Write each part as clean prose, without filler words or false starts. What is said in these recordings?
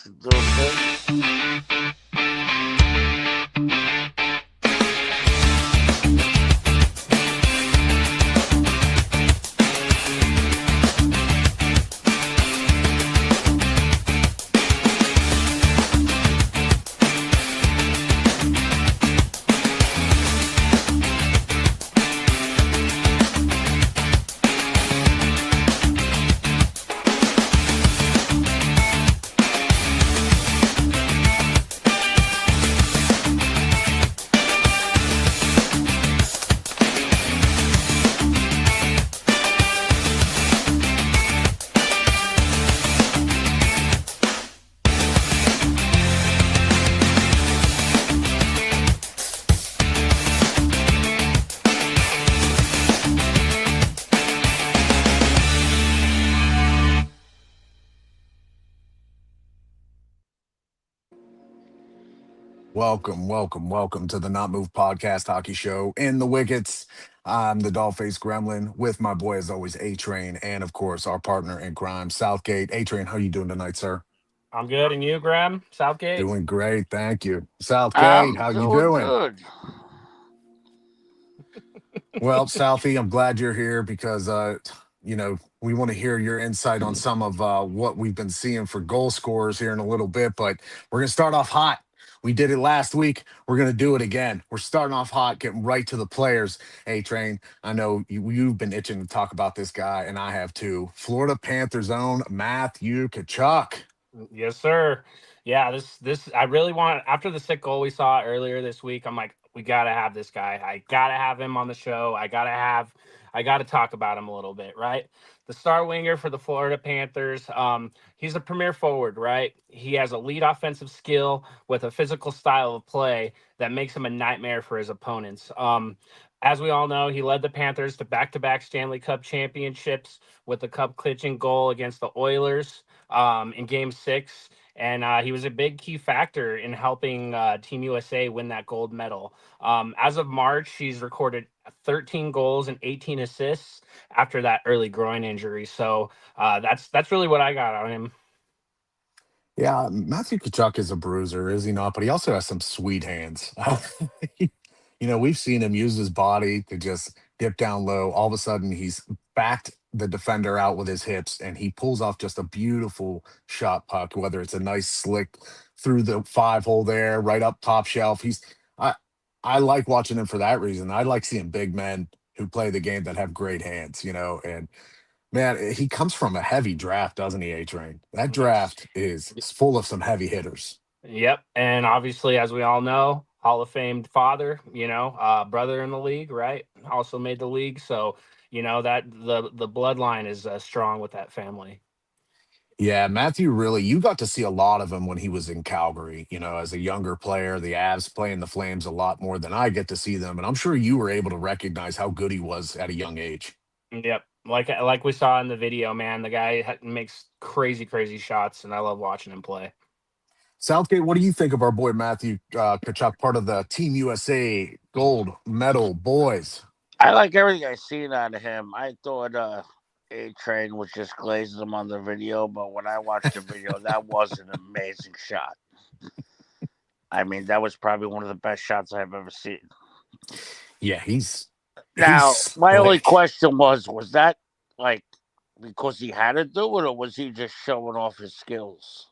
Doing this. Welcome to the Not Moved Podcast Hockey Show in the Wickets. I'm the Dollface Gremlin with my boy, as always, A Train, and of course, our partner in crime, Southgate. A Train, how you doing tonight, sir? I'm good, and you, Graham? Southgate? Doing great, thank you. Southgate, I'm how you doing doing? good. Well, Southie, I'm glad you're here because we want to hear your insight on some of what we've been seeing for goal scorers here in a little bit, but we're gonna start off hot. We did it last week. We're gonna do it again. We're starting off hot, getting right to the players. Hey, Train, I know you've been itching to talk about this guy, and I have too. Florida Panthers own Matthew Tkachuk. Yes, sir. Yeah, this I really want after the sick goal we saw earlier this week. I'm like, we gotta have this guy. I gotta have him on the show. I gotta talk about him a little bit, right? The star winger for the Florida Panthers. He's a premier forward, right? He has elite offensive skill with a physical style of play that makes him a nightmare for his opponents. As we all know, he led the Panthers to back-to-back Stanley Cup championships with the cup clinching goal against the Oilers in Game 6. And he was a big key factor in helping Team USA win that gold medal. As of March, he's recorded 13 goals and 18 assists after that early groin injury. So that's really what I got on him. Yeah, Matthew Kachuk is a bruiser, is he not? But he also has some sweet hands. We've seen him use his body to just dip down low. All of a sudden, he's backed the defender out with his hips, and he pulls off just a beautiful shot puck, whether it's a nice slick through the five hole there, right up top shelf. I, I like watching him for that reason. I like seeing big men who play the game that have great hands, and man, he comes from a heavy draft, doesn't he, A Train? That Yes. draft is full of some heavy hitters. Yep. And obviously, as we all know, Hall of Famed father, brother in the league, right? Also made the league. So, that the bloodline is strong with that family. Yeah, Matthew really, you got to see a lot of him when he was in Calgary, as a younger player, the Avs playing the Flames a lot more than I get to see them. And I'm sure you were able to recognize how good he was at a young age. Yep. Like we saw in the video, man, the guy makes crazy, crazy shots, and I love watching him play. Southgate, what do you think of our boy Matthew Kachuk, part of the Team USA gold medal boys? I like everything I seen out of him. I thought A Train was just glazing him on the video, but when I watched the video, that was an amazing shot. I mean, that was probably one of the best shots I've ever seen. Yeah, Now, he's my only slick. question was that like because he had to do it, or was he just showing off his skills?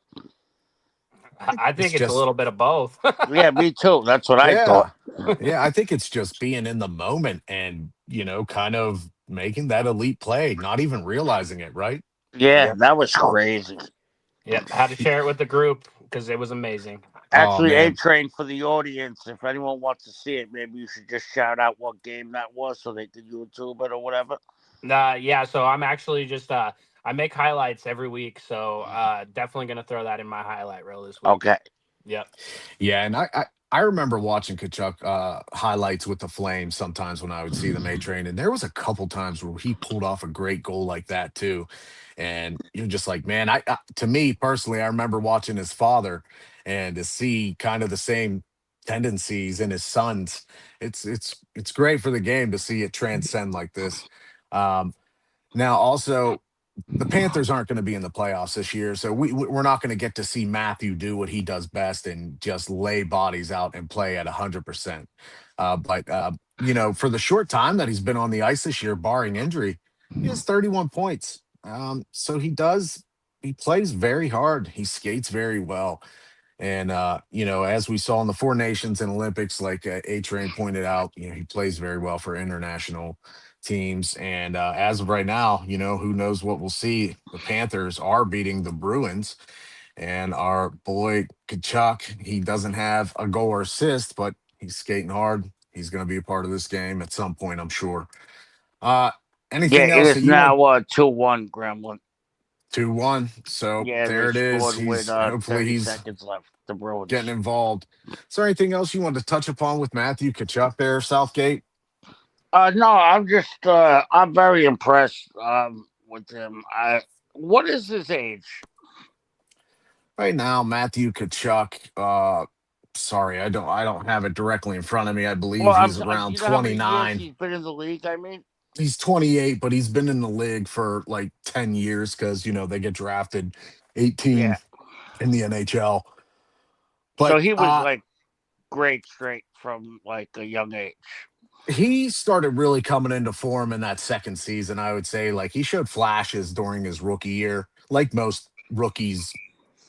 I It's think it's a just little bit of both. Yeah, me too. That's what I Yeah. thought. Yeah, I think it's just being in the moment and, kind of making that elite play, not even realizing it, right? Yeah, Yep. that was crazy. Yep. Had to share it with the group because it was amazing. Oh Actually, A man. Train, for the audience, if anyone wants to see it, maybe you should just shout out what game that was so they can YouTube it or whatever. Yeah, so I'm actually just I make highlights every week, so definitely gonna throw that in my highlight reel this week. Okay. Yep. Yeah, and I remember watching Kachuk highlights with the Flames sometimes when I would see them A Train, and there was a couple times where he pulled off a great goal like that too. And you're just like, man, to me personally, I remember watching his father and to see kind of the same tendencies in his sons. It's great for the game to see it transcend like this. Um, Now, also, the Panthers aren't going to be in the playoffs this year, so we're not going to get to see Matthew do what he does best and just lay bodies out and play at 100%. But for the short time that he's been on the ice this year, barring injury, he has 31 points. So he plays very hard. He skates very well. And as we saw in the Four Nations and Olympics, like A Train pointed out, he plays very well for international teams. And as of right now, who knows what we'll see? The Panthers are beating the Bruins, and our boy Kachuk, he doesn't have a goal or assist, but he's skating hard. He's going to be a part of this game at some point, I'm sure. Uh, Yeah, anything it else that is you want? now 2-1 Gremlin. 2-1. So Yeah, they there it is. scored with He's hopefully 30 he's seconds left. The getting Bruins. involved. Is there anything else you want to touch upon with Matthew Kachuk there, Southgate? No, I'm very impressed with him. What is his age? Right now, Matthew Kachuk. Sorry, I don't have it directly in front of me. I Well, believe he's do around you know how many years 29. he's been in the league? I mean, He's 28, but he's been in the league for like 10 years because they get drafted 18 yeah. in the NHL. So But he was like great straight from like a young age. he started really coming into form in that second season. I would say, like, he showed flashes during his rookie year, like most rookies,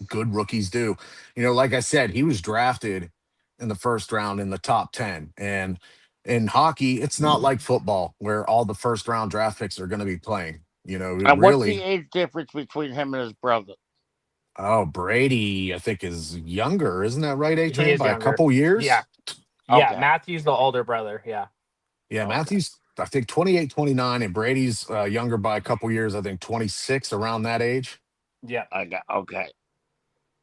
good rookies do. Like I said, he was drafted in the first round in the top 10. And in hockey, it's not like football where all the first round draft picks are going to be playing. And what's the Really. age difference between him and his brother? Oh, Brady, I think, is younger. Isn't that right, A He Train? is By a younger. couple Yeah. years? Yeah. Okay. Matthew's the older brother. Yeah. Yeah, Okay. Matthew's, I think, 28, 29, and Brady's younger by a couple years, I think 26, around that age. Yeah. I got okay.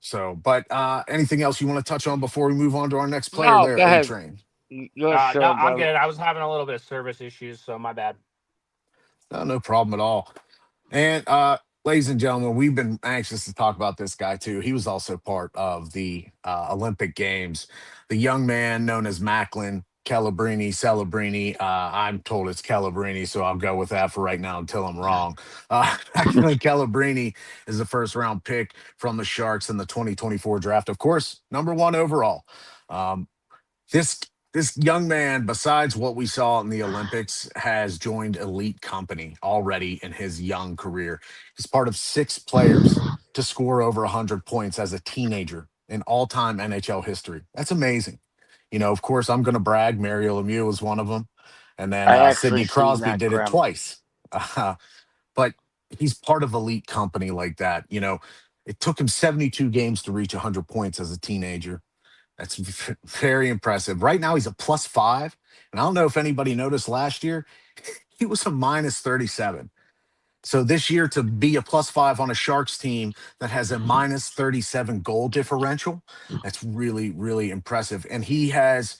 So, but anything else you want to touch on before we move on to our next player No, there, go A ahead. Train? Your No, show, I'm brother. good. I was having a little bit of service issues, so my bad. No, no problem at all. And ladies and gentlemen, we've been anxious to talk about this guy too. He was also part of the Olympic Games. The young man known as Macklin Celebrini. I'm told it's Calabrini, so I'll go with that for right now until I'm wrong. Macklin Calabrini is the first round pick from the Sharks in the 2024 draft. Of course, number one overall. Um, this this young man, besides what we saw in the Olympics, has joined elite company already in his young career. He's part of six players to score over 100 points as a teenager in all-time NHL history. That's amazing. Of course, I'm going to brag. Mario Lemieux was one of them, and then I actually Sidney seen Crosby that did it Gremlin. twice. But he's part of elite company like that. It took him 72 games to reach 100 points as a teenager. That's very impressive. Right now, he's a plus 5. And I don't know if anybody noticed last year, he was a minus 37. So this year, to be a plus 5 on a Sharks team that has a minus 37 goal differential, that's really, really impressive. And he has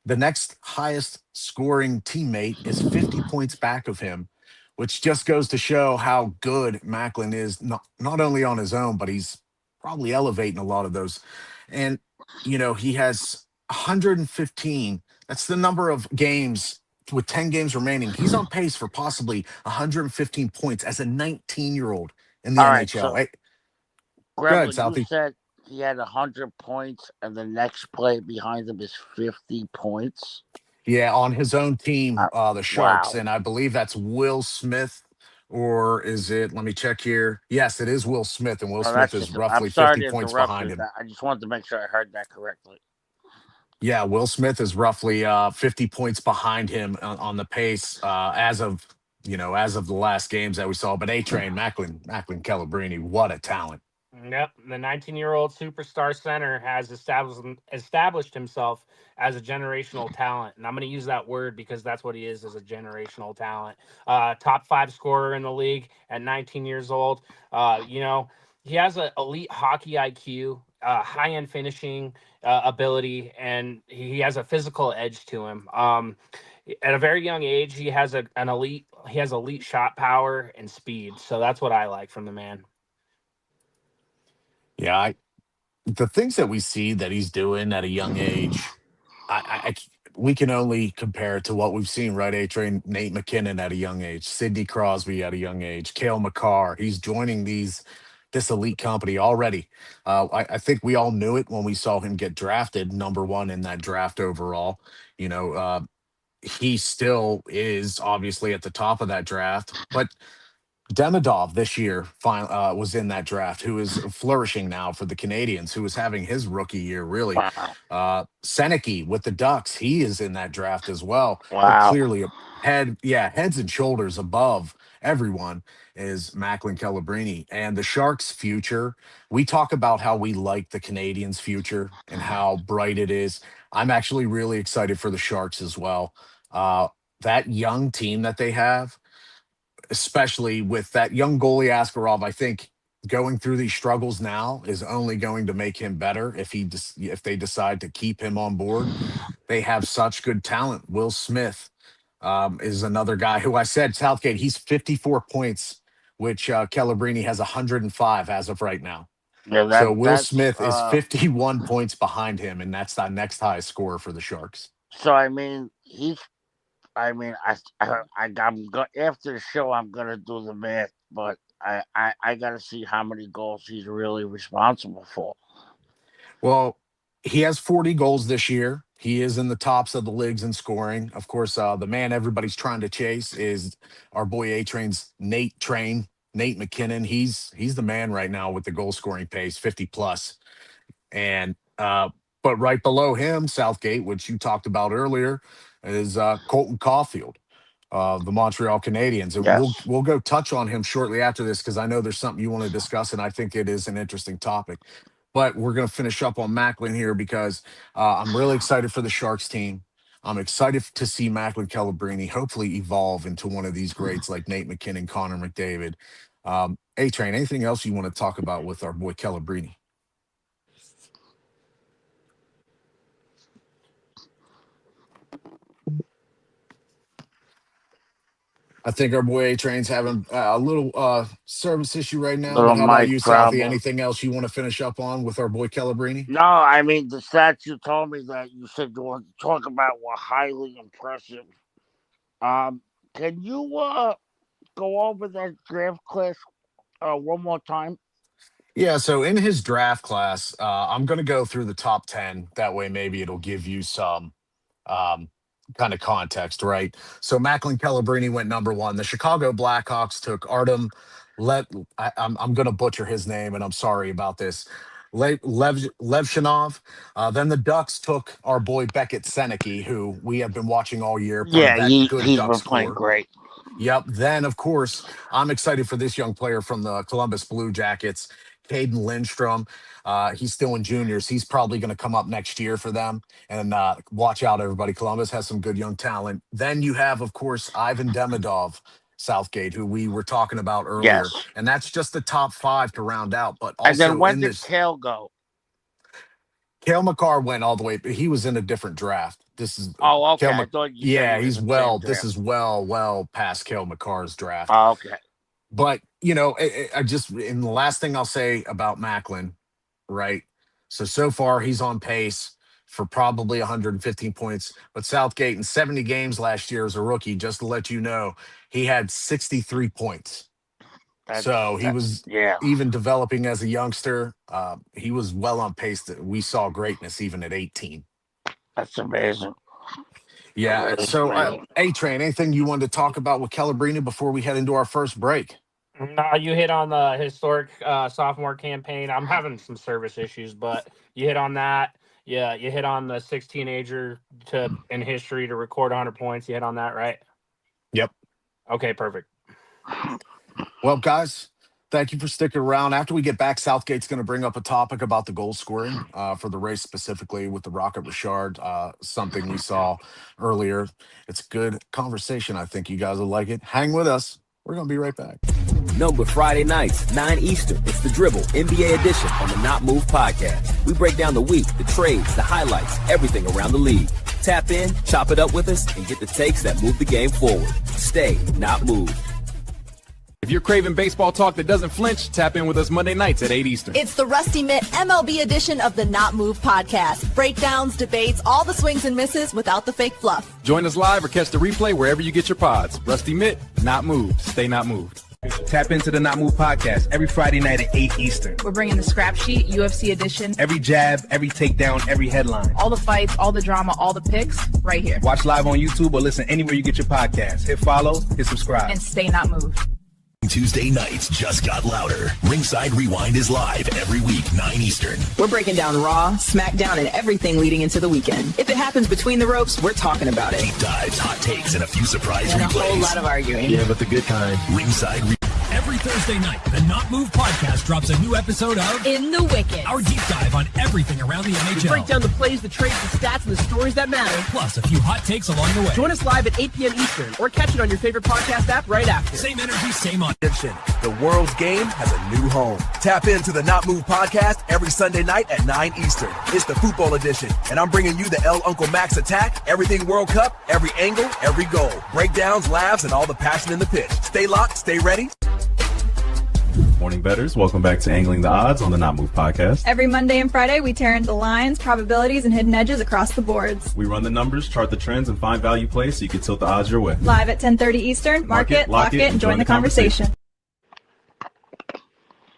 the next highest scoring teammate is 50 points back of him, which just goes to show how good Macklin is, not only on his own, but he's probably elevating a lot of those. And, he has 115. That's the number of games with 10 games remaining. He's on pace for possibly 115 points as a 19-year-old in the All right, NHL. so Hey, go ahead, Gremlin, you Southie. said he had 100 points, and the next play behind him is 50 points. Yeah, on his own team, the Sharks, Wow. and I believe that's Will Smith, or is it? Let me check here. Yes, it is Will Smith, and Will Oh, Smith that's is just. I'm roughly sorry 50 to points interrupt behind you. him. I just wanted to make sure I heard that correctly. Yeah, Will Smith is roughly 50 points behind him on the pace as of the last games that we saw. But A Train, Macklin Calabrini, what a talent! Yep, the 19-year-old superstar center has established himself as a generational talent, and I'm going to use that word because that's what he is as a generational talent. Top 5 scorer in the league at 19 years old. He has an elite hockey IQ, high end finishing ability, and he has a physical edge to him. At a very young age, he has elite shot power and speed. So that's what I like from the man. Yeah, the things that we see that he's doing at a young age, I we can only compare it to what we've seen, right? A-Train, Nate McKinnon at a young age, Sidney Crosby at a young age, Cale Makar. He's joining this elite company already. I think we all knew it when we saw him get drafted, number one in that draft overall. He still is obviously at the top of that draft, but Demidov this year was in that draft, who is flourishing now for the Canadians, who was having his rookie year, really. Wow. Seneke with the Ducks, he is in that draft as well. But Wow. clearly, heads and shoulders above everyone is Macklin Celebrini. And the Sharks' future, we talk about how we like the Canadians' future and how bright it is. I'm actually really excited for the Sharks as well. That young team that they have, especially with that young goalie Askarov, I think going through these struggles now is only going to make him better if they decide to keep him on board. They have such good talent. Will Smith is another guy who I said Southgate. He's 54 points, which Celebrini has 105 as of right now. Yeah, so Will Smith is 51 points behind him, and that's the next highest scorer for the Sharks. So I mean, I'm after the show. I'm gonna do the math, but I gotta see how many goals he's really responsible for. Well, he has 40 goals this year. He is in the tops of the leagues in scoring. Of course, the man everybody's trying to chase is our boy A-Train's Nate McKinnon. He's the man right now with the goal scoring pace, 50 plus. And but right below him, Southgate, which you talked about earlier, is Colton Caulfield, the Montreal Canadiens. And Yes. we'll go touch on him shortly after this because I know there's something you want to discuss, and I think it is an interesting topic. But we're going to finish up on Macklin here because I'm really excited for the Sharks team. I'm excited to see Macklin Celebrini hopefully evolve into one of these greats like Nate McKinnon, Connor McDavid. A-Train, anything else you want to talk about with our boy Celebrini? I think our boy A-Train's having a little service issue right now. But how about you, Southie? Anything else you want to finish up on with our boy Celebrini? No, I mean, the stats you told me that you said you want to talk about were highly impressive. Can you go over that draft class one more time? Yeah, so in his draft class, I'm going to go through the top 10. That way, maybe it'll give you some kind of context, right? So Macklin Celebrini went number one. The Chicago Blackhawks took Artem I'm going to butcher his name, and I'm sorry about this. Levshinov. Then the Ducks took our boy Beckett Seneke, who we have been watching all year. He's been playing great. Yep. Then, of course, I'm excited for this young player from the Columbus Blue Jackets, Caden Lindstrom. He's still in juniors. He's probably going to come up next year for them. And watch out, everybody. Columbus has some good young talent. Then you have, of course, Ivan Demidov, Southgate, who we were talking about earlier. Yes. And that's just the top 5 to round out. But also, and then when did Cale go? Cale Makar went all the way, but he was in a different draft. This is okay. I thought you said this is well past Cale Makar's draft. Okay. But I just in the last thing I'll say about Macklin, right? So far he's on pace for probably 115 points. But Southgate in 70 games last year as a rookie, just to let you know, he had 63 points. He was even developing as a youngster. He was well on pace. We saw greatness even at 18. That's amazing. Yeah. So, A-Train, anything you wanted to talk about with Celebrini before we head into our first break? No, you hit on the historic sophomore campaign. I'm having some service issues, but you hit on that. Yeah, you hit on the 16-ager in history to record 100 points. You hit on that, right? Yep. Okay, perfect. Well, guys, thank you for sticking around. After we get back, Southgate's going to bring up a topic about the goal scoring for the race, specifically with the Rocket Richard, something we saw earlier. It's a good conversation. I think you guys will like it. Hang with us. We're going to be right back. Number Friday nights, 9 Eastern. It's the Dribble NBA edition on the Not Moved podcast. We break down the week, the trades, the highlights, everything around the league. Tap in, chop it up with us, and get the takes that move the game forward. Stay not moved. If you're craving baseball talk that doesn't flinch, tap in with us Monday nights at 8 Eastern. It's the Rusty Mitt MLB edition of the Not Moved podcast. Breakdowns, debates, all the swings and misses without the fake fluff. Join us live or catch the replay wherever you get your pods. Rusty Mitt, not moved. Stay not moved. Tap into the Not Moved podcast every Friday night at 8 Eastern. We're bringing the scrap sheet, UFC edition. Every jab, every takedown, every headline. All the fights, all the drama, all the picks, right here. Watch live on YouTube or listen anywhere you get your podcast. Hit follow, hit subscribe. And stay not moved. Tuesday nights just got louder. Ringside Rewind is live every week, 9 Eastern. We're breaking down Raw, SmackDown, and everything leading into the weekend. If it happens between the ropes, we're talking about it. Deep dives, hot takes, and a few surprise and replays. A whole lot of arguing. Yeah, but the good kind. Ringside Every Thursday night, the Not Moved podcast drops a new episode of In the Wickets, our deep dive on everything around the NHL. We break down the plays, the trades, the stats, and the stories that matter. Plus, a few hot takes along the way. Join us live at 8 p.m. Eastern, or catch it on your favorite podcast app right after. Same energy, same audition. The world's game has a new home. Tap into the Not Moved podcast every Sunday night at 9 Eastern. It's the football edition, and I'm bringing you the El Uncle Max attack, everything World Cup, every angle, every goal. Breakdowns, laughs, and all the passion in the pitch. Stay locked, stay ready. Morning bettors, welcome back to Angling the Odds on the Not Move podcast. Every Monday and Friday, we tear into lines, probabilities, and hidden edges across the boards. We run the numbers, chart the trends, and find value plays so you can tilt the odds your way. Live at 10:30 Eastern. Mark it, lock it, and join the conversation.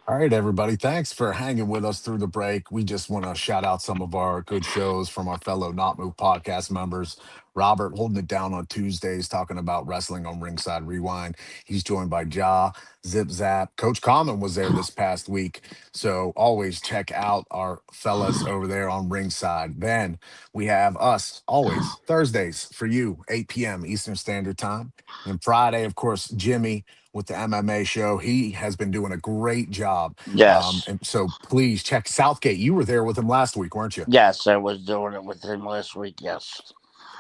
All right, everybody. Thanks for hanging with us through the break. We just want to shout out some of our good shows from our fellow Not Move podcast members. Robert holding it down on Tuesdays, talking about wrestling on Ringside Rewind. He's joined by Ja, Zip Zap. Coach Common was there this past week. So always check out our fellas over there on Ringside. Then we have us always Thursdays for you, 8 p.m. Eastern Standard Time. And Friday, of course, Jimmy with the MMA show. He has been doing a great job. Yes. And so please check Southgate. You were there with him last week, weren't you? Yes, I was doing it with him last week. Yes.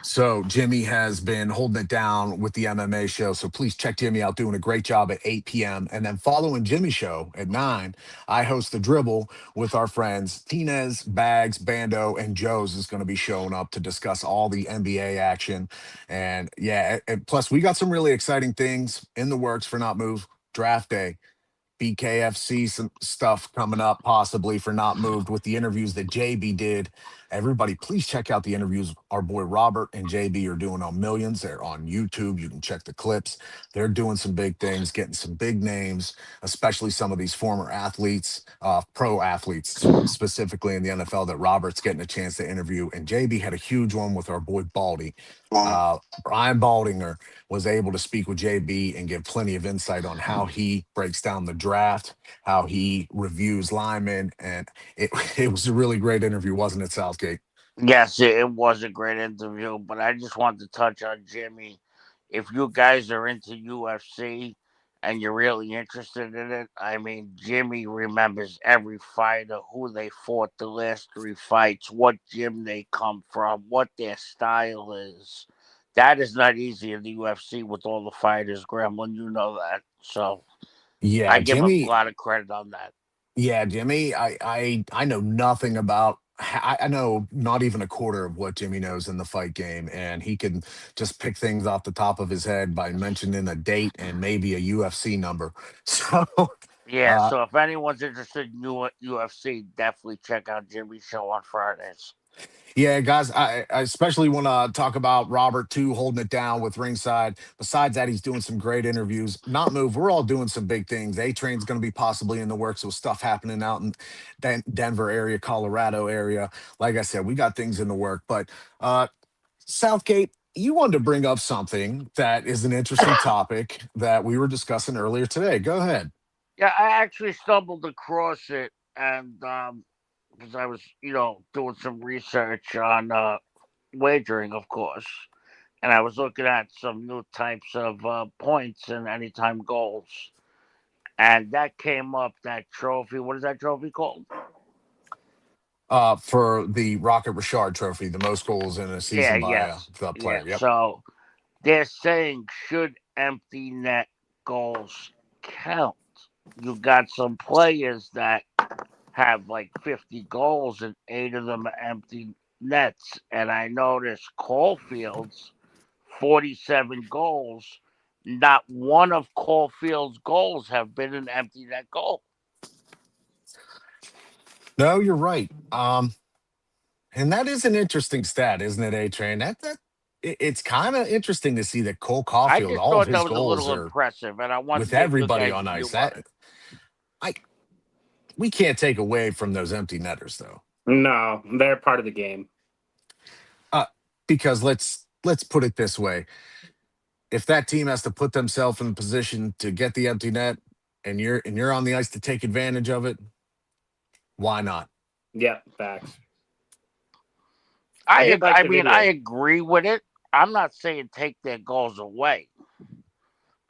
So Jimmy has been holding it down with the MMA show. So please check Jimmy out, doing a great job at 8 p.m. And then following Jimmy's show at 9, I host the Dribble with our friends Tinez, Bags, Bando, and Joe's is going to be showing up to discuss all the NBA action. And yeah, and plus we got some really exciting things in the works for Not Move Draft Day. BKFC, some stuff coming up possibly for Not Moved with the interviews that JB did. Everybody, please check out the interviews our boy Robert and JB are doing on Millions. They're on YouTube. You can check the clips. They're doing some big things, getting some big names, especially some of these former athletes, pro athletes, specifically in the NFL that Robert's getting a chance to interview. And JB had a huge one with our boy Baldy. Brian Baldinger was able to speak with JB and give plenty of insight on how he breaks down the draft, how he reviews linemen, and it was a really great interview, wasn't it, Southgate? Yes, it was a great interview, but I just wanted to touch on Jimmy. If you guys are into UFC and you're really interested in it, I mean, Jimmy remembers every fighter, who they fought the last 3 fights, what gym they come from, what their style is. That is not easy in the UFC with all the fighters, Gremlin. You know that. So yeah, I give Jimmy, him a lot of credit on that. Yeah, Jimmy, I know nothing about. I know not even a quarter of what Jimmy knows in the fight game, and he can just pick things off the top of his head by mentioning a date and maybe a UFC number. So yeah, so if anyone's interested in UFC, definitely check out Jimmy's show on Fridays. Yeah, guys, I especially want to talk about Robert, too, holding it down with Ringside. Besides that, he's doing some great interviews. Not Move, we're all doing some big things. A-Train's going to be possibly in the works with stuff happening out in Denver area, Colorado area. Like I said, we got things in the work. But Southgate, you wanted to bring up something that is an interesting topic that we were discussing earlier today. Go ahead. Yeah, I actually stumbled across it, and because I was, doing some research on wagering, of course, and I was looking at some new types of points and anytime goals, and that came up, that trophy. What is that trophy called? For the Rocket Richard Trophy, the most goals in a season by a player. Yeah. Yep. So they're saying, should empty net goals count? You got some players that have like 50 goals and 8 of them are empty nets. And I noticed Caulfield's 47 goals, not one of Caulfield's goals have been an empty net goal. No, you're right. And that is an interesting stat, isn't it, A-Train? It's kind of interesting to see that Cole I Caulfield, just all of thought that his was a goals little are impressive, and I wanted with to get your everybody guys' on view ice. on it. We can't take away from those empty netters, though. No, they're part of the game. Because let's put it this way: if that team has to put themselves in a position to get the empty net, and you're on the ice to take advantage of it, why not? Yeah, facts. I the mean, video. I agree with it. I'm not saying take their goals away.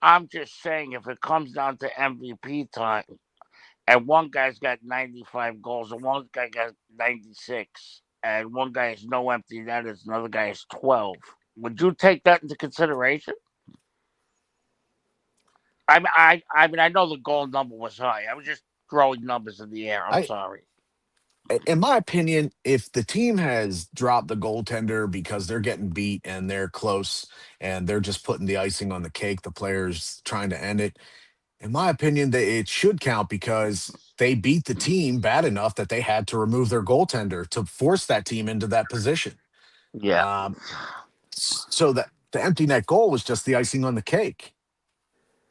I'm just saying if it comes down to MVP time, and one guy's got 95 goals, and one guy got 96, and one guy has no empty netters, another guy has 12. Would you take that into consideration? I mean, I know the goal number was high. I was just throwing numbers in the air. I'm sorry. In my opinion, if the team has dropped the goaltender because they're getting beat and they're close and they're just putting the icing on the cake, the player's trying to end it. In my opinion, it should count because they beat the team bad enough that they had to remove their goaltender to force that team into that position. Yeah. So that the empty net goal was just the icing on the cake.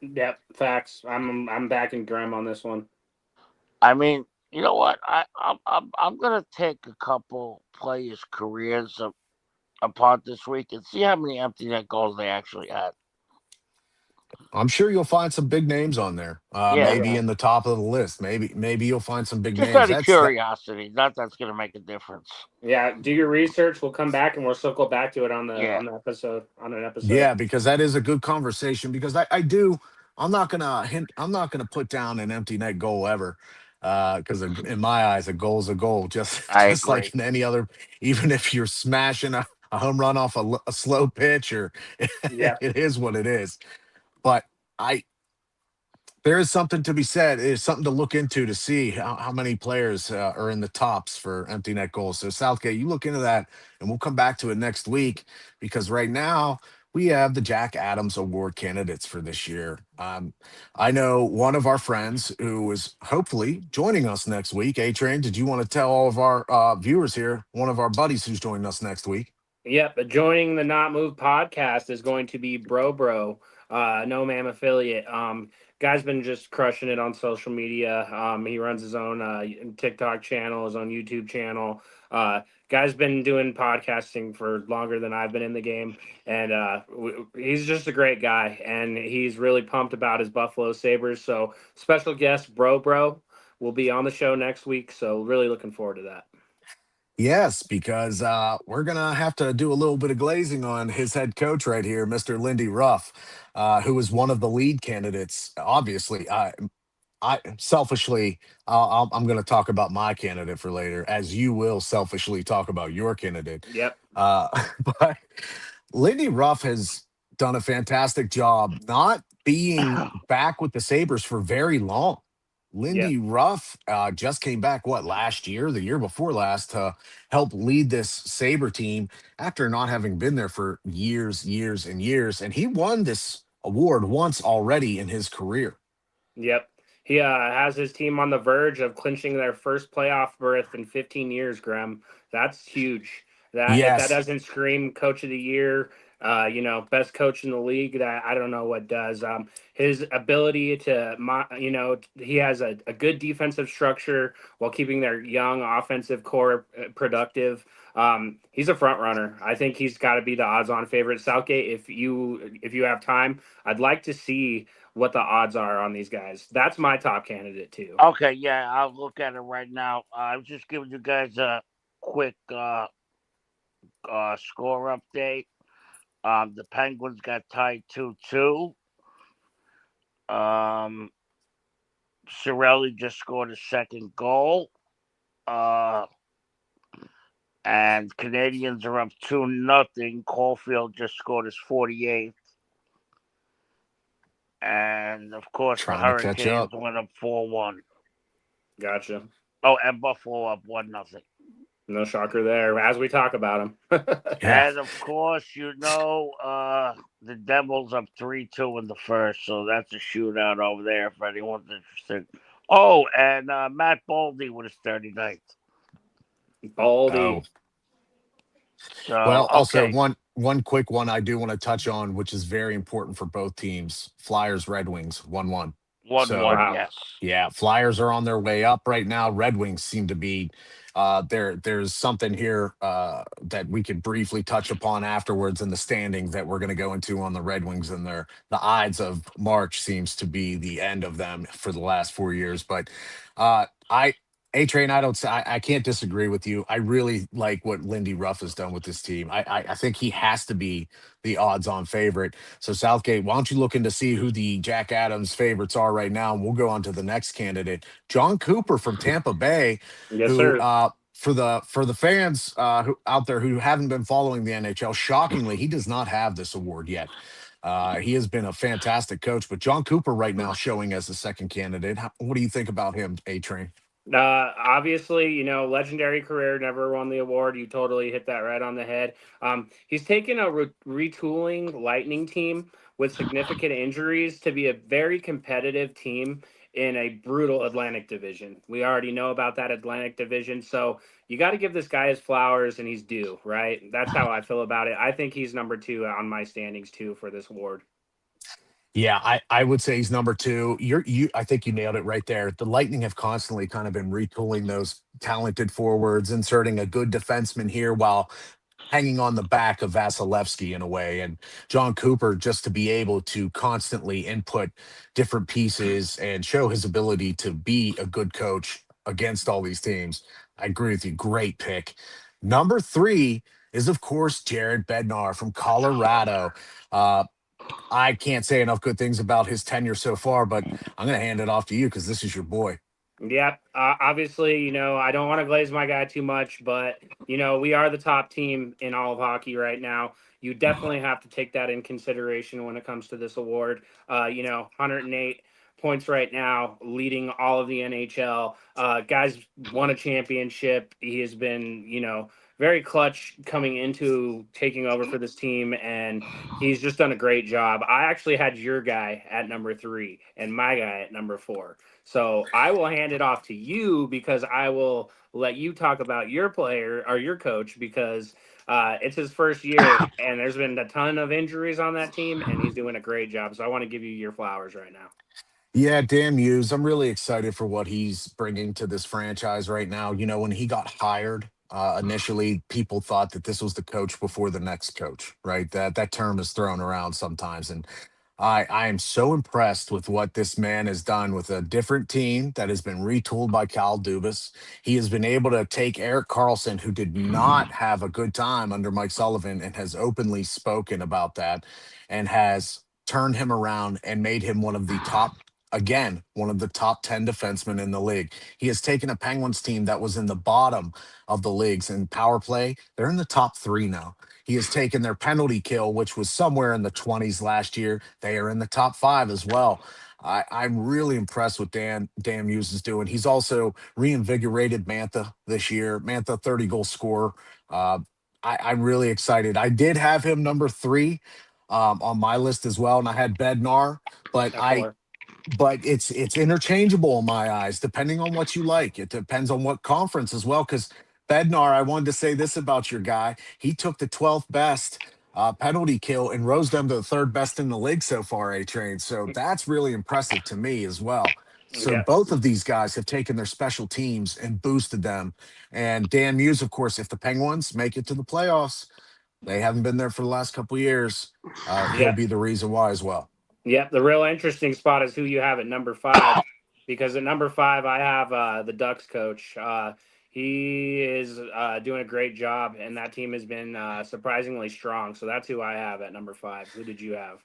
Yep, facts. I'm backing Graham on this one. I mean, you know what? I'm gonna take a couple players' careers apart this week and see how many empty net goals they actually had. I'm sure you'll find some big names on there. Maybe in the top of the list. Maybe you'll find some big Just names. out of curiosity, that's gonna make a difference. Yeah, do your research. We'll come back and we'll circle back to it on the episode. Yeah, because that is a good conversation. Because I'm not gonna put down an empty net goal ever. Because in my eyes, a goal's a goal. Just like in any other, even if you're smashing a home run off a slow pitch, or it is what it is. But there is something to be said. There's something to look into to see how many players are in the tops for empty net goals. So Southgate, you look into that, and we'll come back to it next week because right now we have the Jack Adams Award candidates for this year. I know one of our friends who is hopefully joining us next week. A-Train, did you want to tell all of our viewers here, one of our buddies who's joining us next week? Yep, joining the Not Moved podcast is going to be Bro, No Ma'am affiliate. Guy's been just crushing it on social media. He runs his own TikTok channel, his own YouTube channel. Guy's been doing podcasting for longer than I've been in the game, and he's just a great guy, and he's really pumped about his Buffalo Sabres. So special guest Bro will be on the show next week, so really looking forward to that. Yes, because we're going to have to do a little bit of glazing on his head coach right here, Mr. Lindy Ruff, who was one of the lead candidates. Obviously, I'm going to talk about my candidate for later, as you will selfishly talk about your candidate. Yep. But Lindy Ruff has done a fantastic job not being back with the Sabres for very long. Lindy Ruff just came back, last year, the year before last, to help lead this Sabre team after not having been there for years and years. And he won this award once already in his career. Yep. He has his team on the verge of clinching their first playoff berth in 15 years, Graham. That's huge. If that doesn't scream coach of the year, best coach in the league, that I don't know what does. His ability to, he has a good defensive structure while keeping their young offensive core productive. He's a front runner. I think he's got to be the odds-on favorite. Southgate, if you have time, I'd like to see what the odds are on these guys. That's my top candidate too. Okay, yeah, I'll look at it right now. I was just giving you guys a quick score update. The Penguins got tied 2-2. Cirelli just scored a second goal. And Canadians are up 2-0. Caulfield just scored his 48th. And, of course, the Hurricanes went up 4-1. Gotcha. Oh, and Buffalo up 1-0. No shocker there as we talk about him. And of course, the Devils up 3-2 in the first, so that's a shootout over there if anyone's interested. Oh, and Matt Boldy with his 39th. Baldy. Oh. So, Well, also okay. one quick one I do want to touch on, which is very important for both teams. Flyers, Red Wings, 1-1. 1-1, yes. Yeah, Flyers are on their way up right now. Red Wings seem to be there's something here that we could briefly touch upon afterwards in the standings that we're going to go into on the Red Wings, and the Ides of March seems to be the end of them for the last 4 years. But I A Train, I can't disagree with you. I really like what Lindy Ruff has done with this team. I think he has to be the odds-on favorite. So Southgate, why don't you look into see who the Jack Adams favorites are right now, and we'll go on to the next candidate, John Cooper from Tampa Bay. Yes, who, sir. For the fans who out there who haven't been following the NHL, shockingly, he does not have this award yet. He has been a fantastic coach, but John Cooper right now showing as the second candidate. What do you think about him, A Train? Obviously, legendary career, never won the award. You totally hit that right on the head. He's taken a retooling Lightning team with significant injuries to be a very competitive team in a brutal Atlantic division. We already know about that Atlantic division, so you got to give this guy his flowers, and he's due, right? That's how I feel about it. I think he's number 2 on my standings too for this award. Yeah, I would say he's number 2. I think you nailed it right there. The Lightning have constantly kind of been retooling those talented forwards, inserting a good defenseman here while hanging on the back of Vasilevsky in a way. And John Cooper, just to be able to constantly input different pieces and show his ability to be a good coach against all these teams. I agree with you. Great pick. Number 3 is, of course, Jared Bednar from Colorado. I can't say enough good things about his tenure so far, but I'm going to hand it off to you because this is your boy. Yep. Obviously, I don't want to glaze my guy too much, but, we are the top team in all of hockey right now. You definitely have to take that in consideration when it comes to this award. 108 points right now, leading all of the NHL. Guys won a championship. He has been, very clutch coming into taking over for this team, and he's just done a great job. I actually had your guy at number 3 and my guy at number 4. So I will hand it off to you because I will let you talk about your player or your coach because it's his first year and there's been a ton of injuries on that team and he's doing a great job. So I want to give you your flowers right now. Yeah, Dan Hughes. I'm really excited for what he's bringing to this franchise right now. When he got hired, initially, people thought that this was the coach before the next coach, right? That term is thrown around sometimes, and I am so impressed with what this man has done with a different team that has been retooled by Kyle Dubas. He has been able to take Erik Karlsson, who did not have a good time under Mike Sullivan, and has openly spoken about that, and has turned him around and made him one of the top 10 defensemen in the league. He has taken a Penguins team that was in the bottom of the leagues in power play. They're in the top 3 now. He has taken their penalty kill, which was somewhere in the 20s last year. They are in the top 5 as well. I'm really impressed with Dan Hughes is doing. He's also reinvigorated Mantha this year. Mantha, 30-goal scorer. I'm really excited. I did have him number 3 on my list as well, and I had Bednar, but it's interchangeable in my eyes, depending on what you like. It depends on what conference as well, because Bednar, I wanted to say this about your guy. He took the 12th best penalty kill and rose them to the 3rd best in the league so far, A-Train. So that's really impressive to me as well. So both of these guys have taken their special teams and boosted them. And Dan Hughes, of course, if the Penguins make it to the playoffs, they haven't been there for the last couple of years. He'll be the reason why as well. Yep, the real interesting spot is who you have at number 5, because at number 5 I have the Ducks coach. He is doing a great job, and that team has been surprisingly strong. So that's who I have at number 5. Who did you have?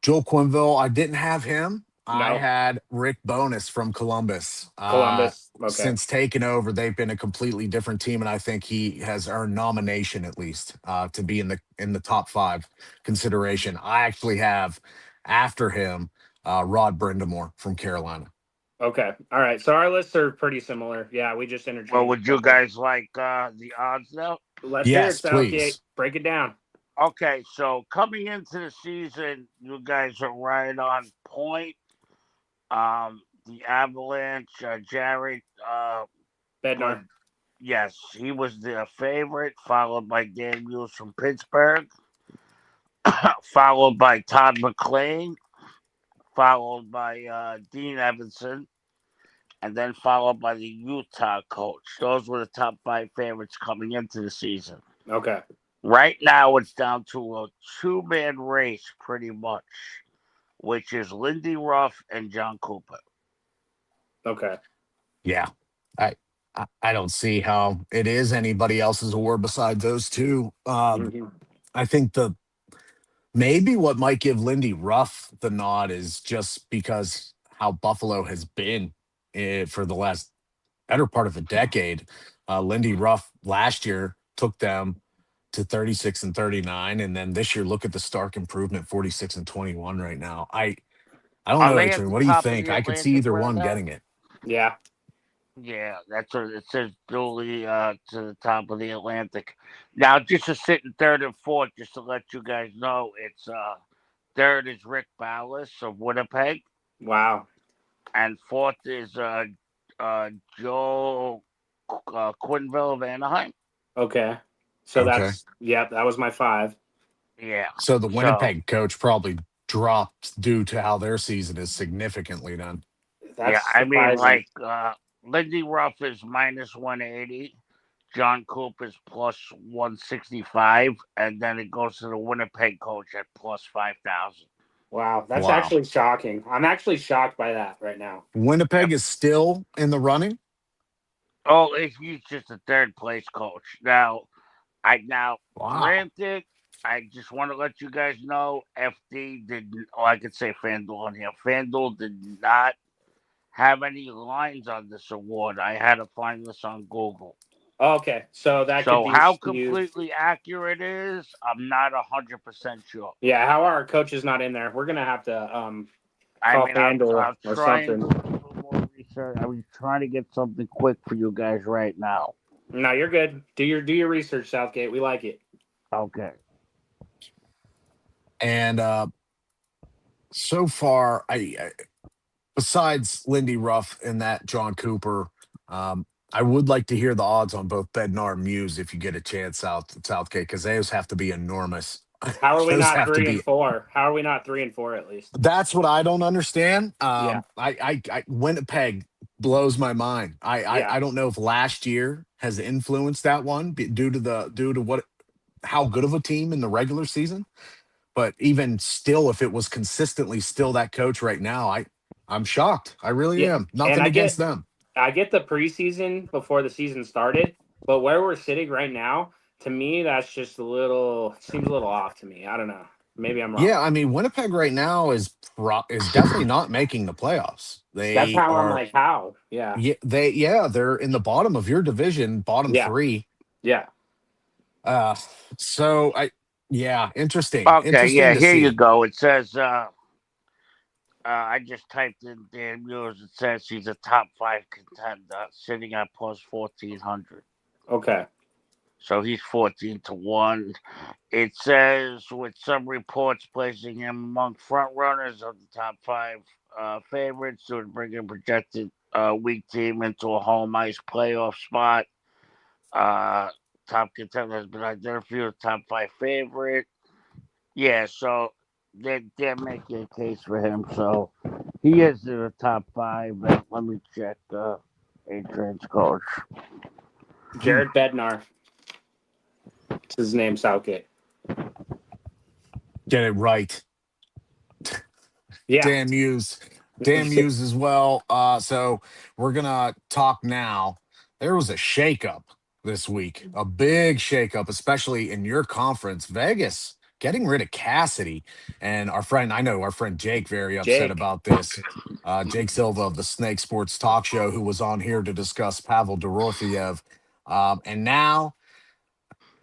Joel Quenneville. I didn't have him. No. I had Rick Bowness from Columbus. Okay. Since taking over, they've been a completely different team, and I think he has earned nomination at least to be in the top 5 consideration. I actually have after him Rod Brindamore from Carolina. Okay. All right. So our lists are pretty similar. Yeah, we just interchanged. Well, would you guys like the odds now? Let's hear it, Yes, Southgate. please. Break it down. Okay, so coming into the season, you guys are right on point. The Avalanche, Jared Bednar. Yes, he was the favorite, followed by Dan Muse from Pittsburgh, followed by Todd McLean, followed by Dean Evanson, and then followed by the Utah coach. Those were the top 5 favorites coming into the season. Okay. Right now, it's down to a 2-man race, pretty much, which is Lindy Ruff and John Cooper. Okay. Yeah. I don't see how it is anybody else's war besides those two. I think maybe what might give Lindy Ruff the nod is just because how Buffalo has been for the last better part of a decade. Lindy Ruff last year took them to 36-39, and then this year, look at the stark improvement, 46-21 right now. I don't know, they at Adrian. the What do you top of think? the I could see Atlantic either right one now? getting it. Yeah. Yeah, that's what it says. Duly to the top of the Atlantic. Now, just to sit in third and fourth, just to let you guys know, it's third is Rick Ballas of Winnipeg. Wow. And fourth is Joe Quinville of Anaheim. Okay. So Okay. that was my 5. Yeah. So the Winnipeg coach probably dropped due to how their season is significantly done. That's I mean, surprising. like Lindy Ruff is minus 180. John Coop is plus 165, and then it goes to the Winnipeg coach at plus 5,000. Wow, that's actually shocking. I'm actually shocked by that right now. Winnipeg is still in the running? Oh, he's just a third place coach. Now, granted, I just want to let you guys know, FD didn't, I could say FanDuel on here. FanDuel did not have any lines on this award. I had to find this on Google. Okay, so that could be how skewed. completely accurate it is, I'm not 100% sure. Yeah, how are our coaches not in there? We're gonna have to call FanDuel or something. More research. I was trying to get something quick for you guys right now. No, you're good. Do your research, Southgate. We like it. Okay. And so far, I besides Lindy Ruff and that John Cooper, I would like to hear the odds on both Bednar and Muse if you get a chance Southgate, because those have to be enormous. How are we Those not have to 3 be- and 4? How are we not 3 and 4 at least? That's what I don't understand. Yeah. I Winnipeg blows my mind. I don't know if last year has influenced that one due to how good of a team in the regular season. But even still, if it was consistently still that coach right now, I'm shocked. I really am. Nothing against them. I get the preseason before the season started, but where we're sitting right now, to me, that's just seems a little off to me. I don't know. Maybe I'm wrong. Yeah, I mean, Winnipeg right now is definitely not making the playoffs. That's how I'm like, how? Yeah. They're in the bottom of your division, bottom 3. Yeah. So interesting. Okay, Interesting yeah, to here see. you go. It says I just typed in Dan Muse. It says he's a top 5 contender, sitting at plus 1,400. Okay. So he's 14-1. It says with some reports placing him among front runners of the top 5 favorites to bring a projected weak team into a home ice playoff spot. Top contender has been identified as top 5 favorite. Yeah, so they're making a case for him. So he is in the top 5. And let me check Adrian's coach. Jared Bednar. It's his name, Southgate. Get it right. Yeah. Dan Muse as well. So we're gonna talk now. There was a shakeup this week, a big shakeup, especially in your conference, Vegas, getting rid of Cassidy. And our friend Jake very upset about this. Jake Silva of the Snake Sports Talk Show, who was on here to discuss Pavel Dorofeyev. And now,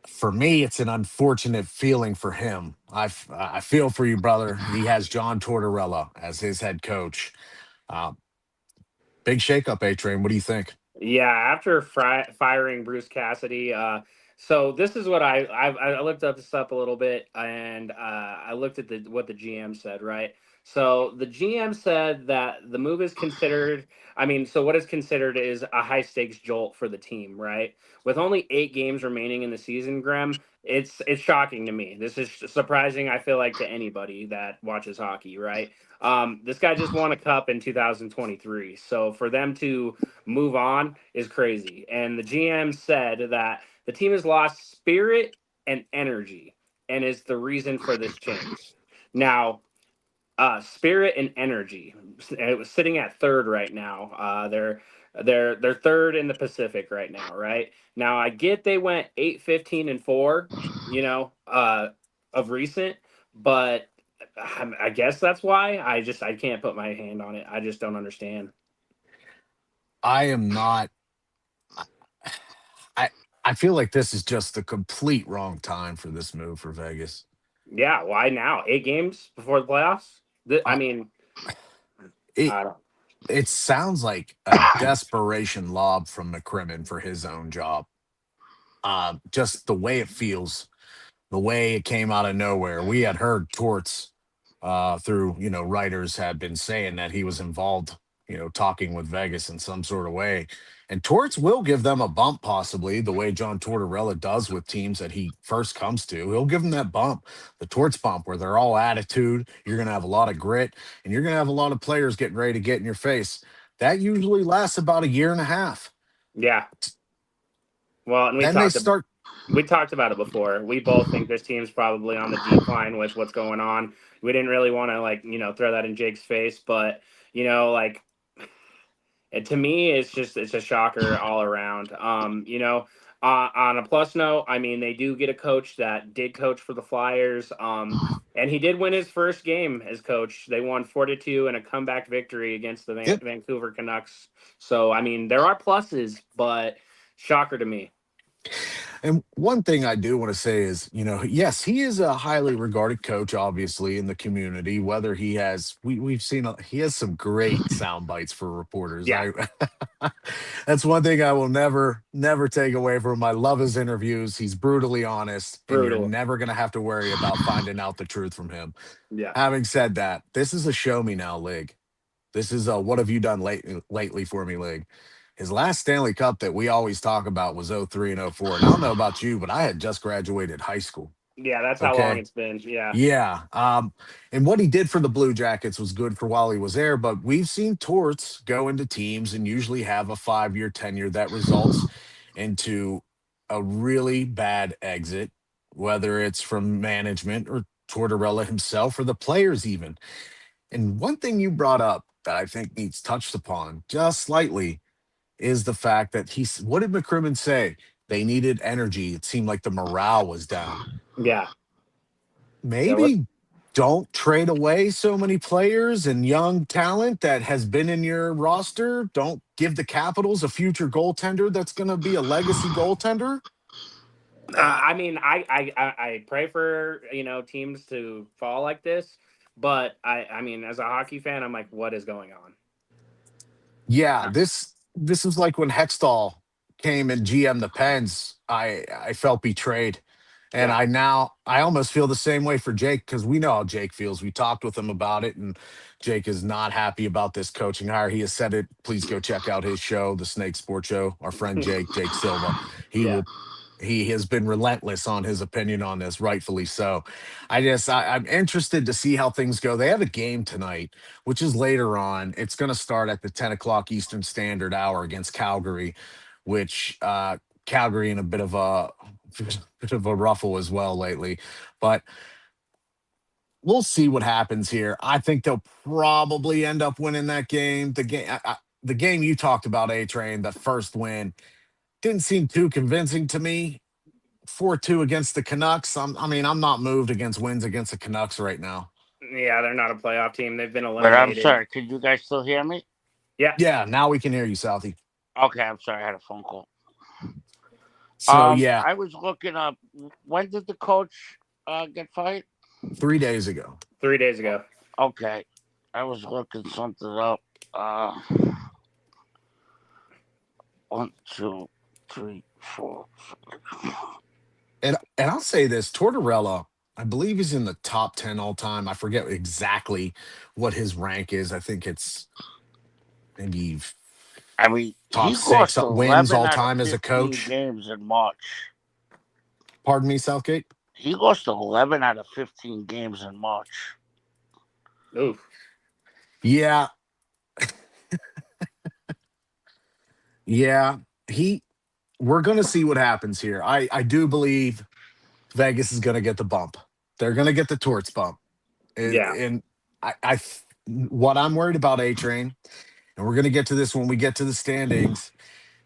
for me, it's an unfortunate feeling for him. I feel for you, brother. He has John Tortorella as his head coach. Big shakeup, A-Train. What do you think? Yeah, after firing Bruce Cassidy, so this is what I looked up this up a little bit, and I looked at what the GM said, right? So the GM said that the move is considered. I mean, so what is considered is a high stakes jolt for the team, right? With only 8 games remaining in the season, Graham, it's shocking to me. This is surprising. I feel like to anybody that watches hockey, right? This guy just won a cup in 2023, so for them to move on is crazy. And the GM said that the team has lost spirit and energy and is the reason for this change. Now, spirit and energy. It was sitting at third right now. They're third in the Pacific right now, right? Now I get they went 8-15-4, of recent, but I guess that's why I can't put my hand on it. I just don't understand. I am not. I feel like this is just the complete wrong time for this move for Vegas. Yeah, why now? 8 games before the playoffs? I mean, I don't. It sounds like a desperation lob from McCrimmon for his own job. Just the way it feels, the way it came out of nowhere. We had heard Torts through, writers had been saying that he was involved, talking with Vegas in some sort of way. And Torts will give them a bump, possibly, the way John Tortorella does with teams that he first comes to. He'll give them that bump, the Torts bump, where they're all attitude. You're going to have a lot of grit, and you're going to have a lot of players getting ready to get in your face. That usually lasts about 1.5 years. Yeah. Well, and we talked about it before. We both think this team's probably on the decline with what's going on. We didn't really want to throw that in Jake's face, but to me, it's a shocker all around. On a plus note, I mean, they do get a coach that did coach for the Flyers, and he did win his first game as coach. They won 4-2 in a comeback victory against the Vancouver Canucks. So, I mean, there are pluses, but shocker to me. And one thing I do want to say is, yes, he is a highly regarded coach, obviously, in the community. Whether he has, we've seen, he has some great sound bites for reporters. Yeah. That's one thing I will never take away from him. I love his interviews. He's brutally honest. And you're never going to have to worry about finding out the truth from him. Yeah. Having said that, this is a show me now league. This is a what have you done lately for me league. His last Stanley Cup that we always talk about was 03 and 04. And I don't know about you, but I had just graduated high school. Yeah, that's how long it's been. Yeah. Yeah. And what he did for the Blue Jackets was good for while he was there. But we've seen Torts go into teams and usually have a 5-year tenure that results into a really bad exit, whether it's from management or Tortorella himself or the players even. And one thing you brought up that I think needs touched upon just slightly is the fact that what did McCrimmon say? They needed energy. It seemed like the morale was down. Yeah. Maybe don't trade away so many players and young talent that has been in your roster. Don't give the Capitals a future goaltender that's going to be a legacy goaltender. I mean, I pray for, teams to fall like this, but I mean, as a hockey fan, I'm like, what is going on? Yeah, this is like when Hextall came and GM the Pens. I felt betrayed. And I almost feel the same way for Jake, because we know how Jake feels. We talked with him about it, and Jake is not happy about this coaching hire. He has said it. Please go check out his show, the Snake Sports Show. Our friend Jake Silva. He has been relentless on his opinion on this, rightfully so. I'm interested to see how things go. They have a game tonight, which is later on. It's going to start at the 10 o'clock Eastern Standard Hour against Calgary, which Calgary in a bit of a ruffle as well lately. But we'll see what happens here. I think they'll probably end up winning that game. The game you talked about, A-Train, the first win, didn't seem too convincing to me. 4-2 against the Canucks. I'm not moved against wins against the Canucks right now. Yeah, they're not a playoff team. They've been eliminated. But I'm sorry. Can you guys still hear me? Yeah. Yeah, now we can hear you, Southie. Okay, I'm sorry. I had a phone call. So, yeah. I was looking up. When did the coach get fired? 3 days ago. 3 days ago. Okay. I was looking something up. 1, 2, 3, 4. And I'll say this, Tortorella, I believe he's in the top 10 all time. I forget exactly what his rank is. I think it's maybe I mean, top he 6 lost wins 11 all out of time as a 15 coach. games in March. Pardon me, Southgate? He lost 11 out of 15 games in March. Oof. Yeah. Yeah. We're going to see what happens here. I do believe Vegas is going to get the bump. They're going to get the Torts bump. Yeah. And what I'm worried about, A-Train, and we're going to get to this when we get to the standings,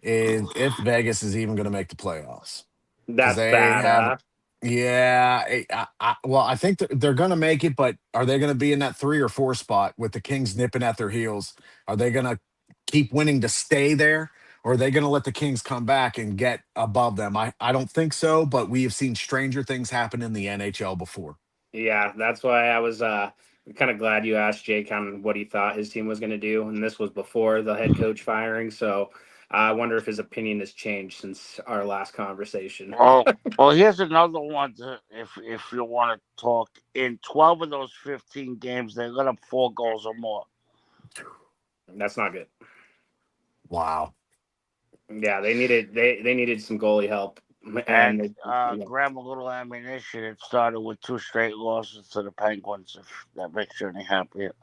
is if Vegas is even going to make the playoffs. Because That's they bad, have, huh? yeah. I think they're going to make it, but are they going to be in that 3 or 4 spot with the Kings nipping at their heels? Are they going to keep winning to stay there? Or are they going to let the Kings come back and get above them? I don't think so, but we have seen stranger things happen in the NHL before. Yeah, that's why I was kind of glad you asked Jake on what he thought his team was going to do, and this was before the head coach firing. So I wonder if his opinion has changed since our last conversation. Well, here's another one. If you want to talk, in 12 of those 15 games, they let up 4 goals or more. That's not good. Wow. Yeah, they needed some goalie help. And grab a little ammunition. It started with 2 straight losses to the Penguins, if that makes you any happier.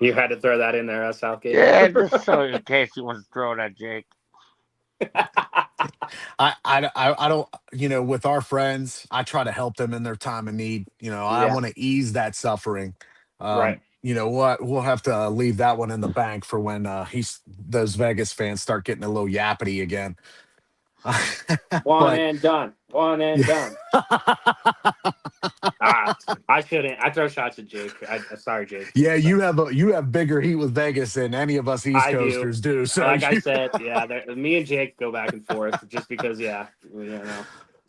You had to throw that in there, Southgate. Yeah, just so in case you want to throw that, Jake. I don't, with our friends, I try to help them in their time of need. I want to ease that suffering. Right. You know what? We'll have to leave that one in the bank for when those Vegas fans start getting a little yappity again. One and done. I shouldn't. I throw shots at Jake. Sorry, Jake. Yeah, you have bigger heat with Vegas than any of us East Coasters do. So, like I said, yeah, me and Jake go back and forth just because, yeah.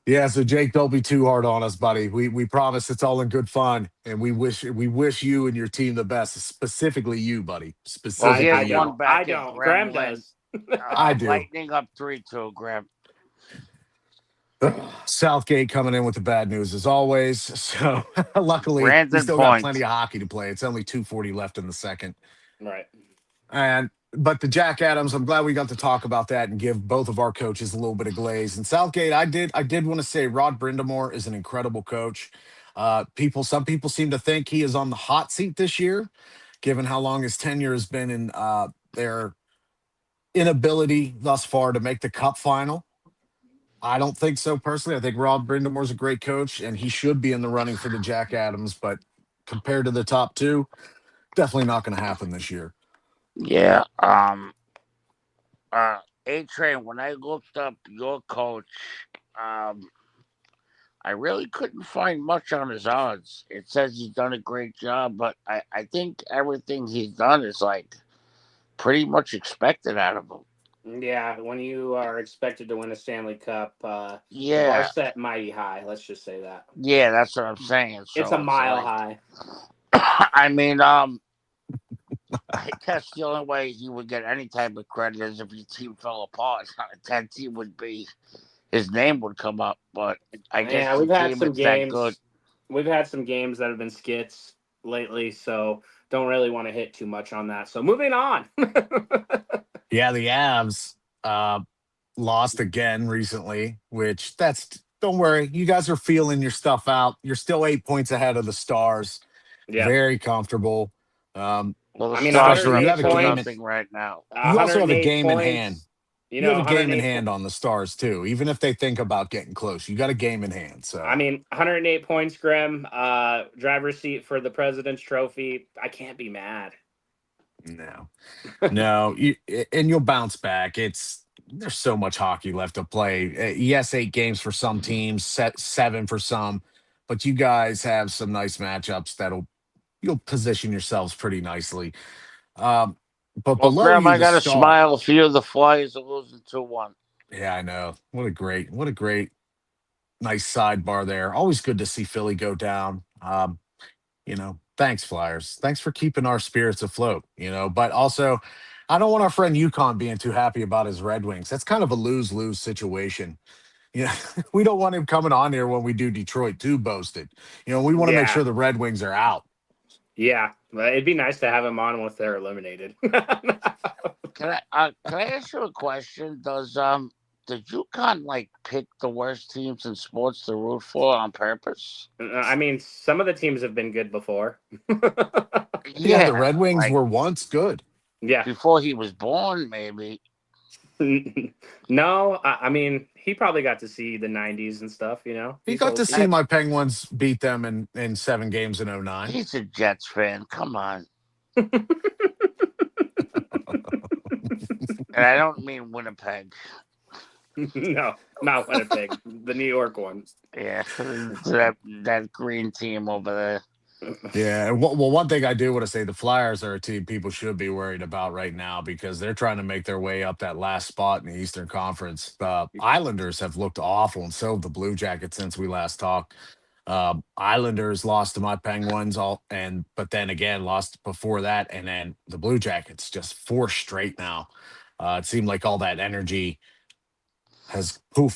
Yeah, so Jake, don't be too hard on us, buddy. We promise it's all in good fun, and we wish you and your team the best. Specifically, you, buddy. Specifically, I you. don't. I don't. Graham does. I do. Lightning up 3-2, Graham. Southgate coming in with the bad news as always. So luckily, we still got plenty of hockey to play. It's only 2:40 left in the second. Right. But the Jack Adams, I'm glad we got to talk about that and give both of our coaches a little bit of glaze. And Southgate, I did want to say Rod Brindamore is an incredible coach. Some people seem to think he is on the hot seat this year, given how long his tenure has been in their inability thus far to make the Cup final. I don't think so personally. I think Rod Brindamore's a great coach, and he should be in the running for the Jack Adams. But compared to the top 2, definitely not going to happen this year. Yeah. A-Train, when I looked up your coach, I really couldn't find much on his odds. It says he's done a great job, but I think everything he's done is like pretty much expected out of him. Yeah, when you are expected to win a Stanley Cup, the Yeah, bar set mighty high. Let's just say that. yeah, that's what I'm saying. So It's a mile high. I mean, I guess the only way he would get any type of credit is if his team fell apart. That team would be, his name would come up. But I guess we've had team some is that games. good. We've had some games that have been skits lately, so don't really want to hit too much on that. So moving on. Yeah, the Avs lost again recently, which don't worry. You guys are feeling your stuff out. You're still 8 points ahead of the Stars. Yeah. Very comfortable. Well, the I mean, Stars are 108 up points. 2-0 right now. You also have a 108 game in points. hand. You have a game in 108 hand on the Stars too. Even if they think about getting close, you got a game in hand. So I mean, 108 points, Graham. Driver's seat for the President's Trophy. I can't be mad. No, you'll bounce back. There's so much hockey left to play. Yes, 8 games for some teams, 7 for some, but you guys have some nice matchups you'll position yourselves pretty nicely. But below Graham, you, I got to smile if you're the Flyers are losing 2-1. Yeah, I know. What a great nice sidebar there. Always good to see Philly go down. Thanks, Flyers. Thanks for keeping our spirits afloat, but also I don't want our friend Yukon being too happy about his Red Wings. That's kind of a lose-lose situation. Yeah, we don't want him coming on here when we do Detroit too boasted. We want to make sure the Red Wings are out. Yeah, it'd be nice to have him on once they're eliminated. Can I ask you a question? Did UConn pick the worst teams in sports to root for on purpose? I mean, some of the teams have been good before. Yeah, the Red Wings were once good. Yeah, before he was born, maybe. No, I mean, he probably got to see the 90s and stuff, He got to see my Penguins beat them in 7 games in 09. He's a Jets fan. Come on. And I don't mean Winnipeg. No, not Winnipeg. The New York ones. Yeah, that green team over there. Yeah, well, one thing I do want to say, the Flyers are a team people should be worried about right now because they're trying to make their way up that last spot in the Eastern Conference. Islanders have looked awful, and so have the Blue Jackets since we last talked. Islanders lost to my Penguins, but then again lost before that, and then the Blue Jackets just 4 straight now. It seemed like all that energy has gone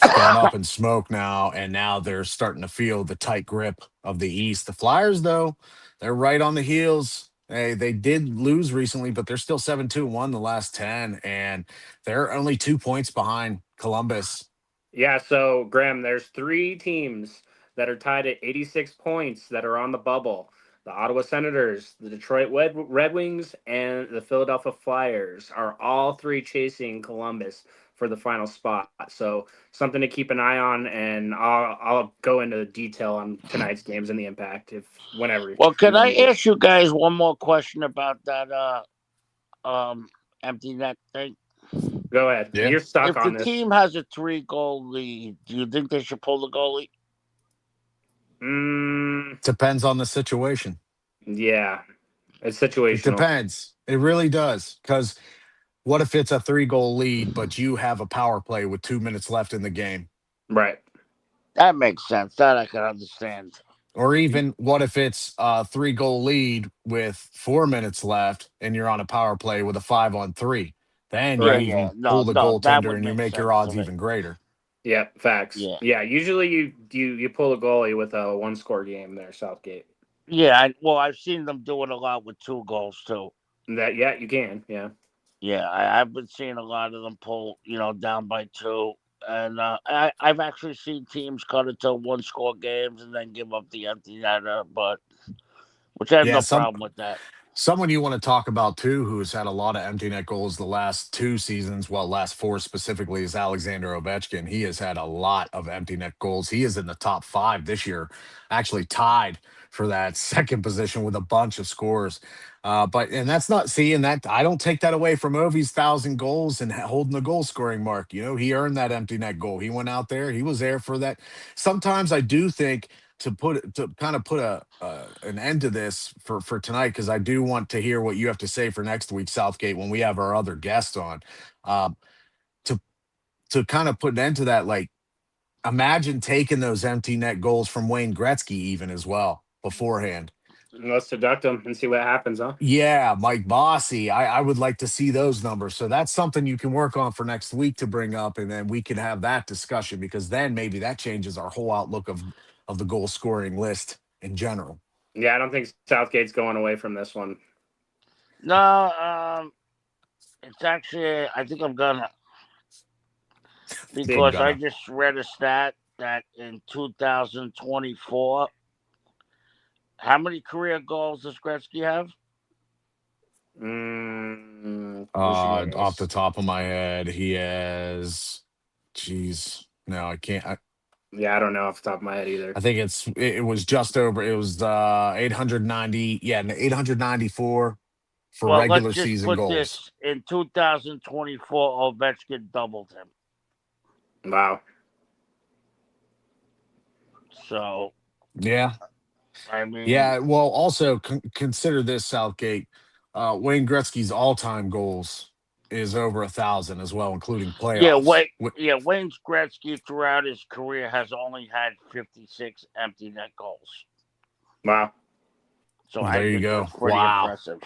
up in smoke now, and now they're starting to feel the tight grip of the East. The Flyers, though, they're right on the heels. They did lose recently, but they're still 7-2-1 the last 10, and they're only 2 points behind Columbus. Yeah, so, Graham, there's 3 teams that are tied at 86 points that are on the bubble. The Ottawa Senators, the Detroit Red Wings, and the Philadelphia Flyers are all 3 chasing Columbus for the final spot. So something to keep an eye on, and I'll go into detail on tonight's games and the impact whenever. Well, can I ask you guys one more question about that empty net thing? Go ahead. Yeah. You're stuck on this. If the team has a 3-goal lead, do you think they should pull the goalie? Depends on the situation. Yeah, it's situational. It depends. It really does. Because what if it's a 3-goal lead, but you have a power play with 2 minutes left in the game? Right. That makes sense. That I can understand. Or even what if it's a 3-goal lead with 4 minutes left and you're on a power play with a 5-on-3? Then you can pull the goaltender and you make your odds even greater. Yeah, facts. Yeah, usually you pull a goalie with a 1-score game there, Southgate. Yeah, I've seen them do it a lot with 2 goals too. Yeah, you can. Yeah. Yeah, I've been seeing a lot of them pull, down by 2, and I've actually seen teams cut it to 1-score games and then give up the empty netter, which I have no problem with that. Someone you want to talk about, too, who has had a lot of empty net goals the last 2 seasons, last 4 specifically, is Alexander Ovechkin. He has had a lot of empty net goals. He is in the top 5 this year, actually tied for that second position with a bunch of scores. And that's not seeing that. I don't take that away from Ovi's 1,000 goals and holding the goal scoring mark. He earned that empty net goal. He went out there. He was there for that. Sometimes I do think to kind of put an end to this for tonight, because I do want to hear what you have to say for next week, Southgate, when we have our other guest on, to kind of put an end to that. Imagine taking those empty net goals from Wayne Gretzky even as well beforehand. Let's deduct them and see what happens, huh? Yeah, Mike Bossy. I would like to see those numbers. So that's something you can work on for next week to bring up, and then we can have that discussion, because then maybe that changes our whole outlook of the goal scoring list in general. Yeah, I don't think Southgate's going away from this one. No, it's actually, I think I'm gonna, because I just read a stat that in 2024, how many career goals does Gretzky have? Off the top of my head, he has. Jeez, no, I can't. Yeah, I don't know off the top of my head either. I think it was just over. It was 890. Yeah, 894 for regular season goals. This, in 2024, Ovechkin doubled him. Wow. So. Yeah. I mean. Yeah. Well, also consider this, Southgate. Wayne Gretzky's all-time goals is over 1,000 as well, including playoffs. Wayne Gretzky throughout his career has only had 56 empty net goals. Wow. So there you go. Pretty wow. impressive.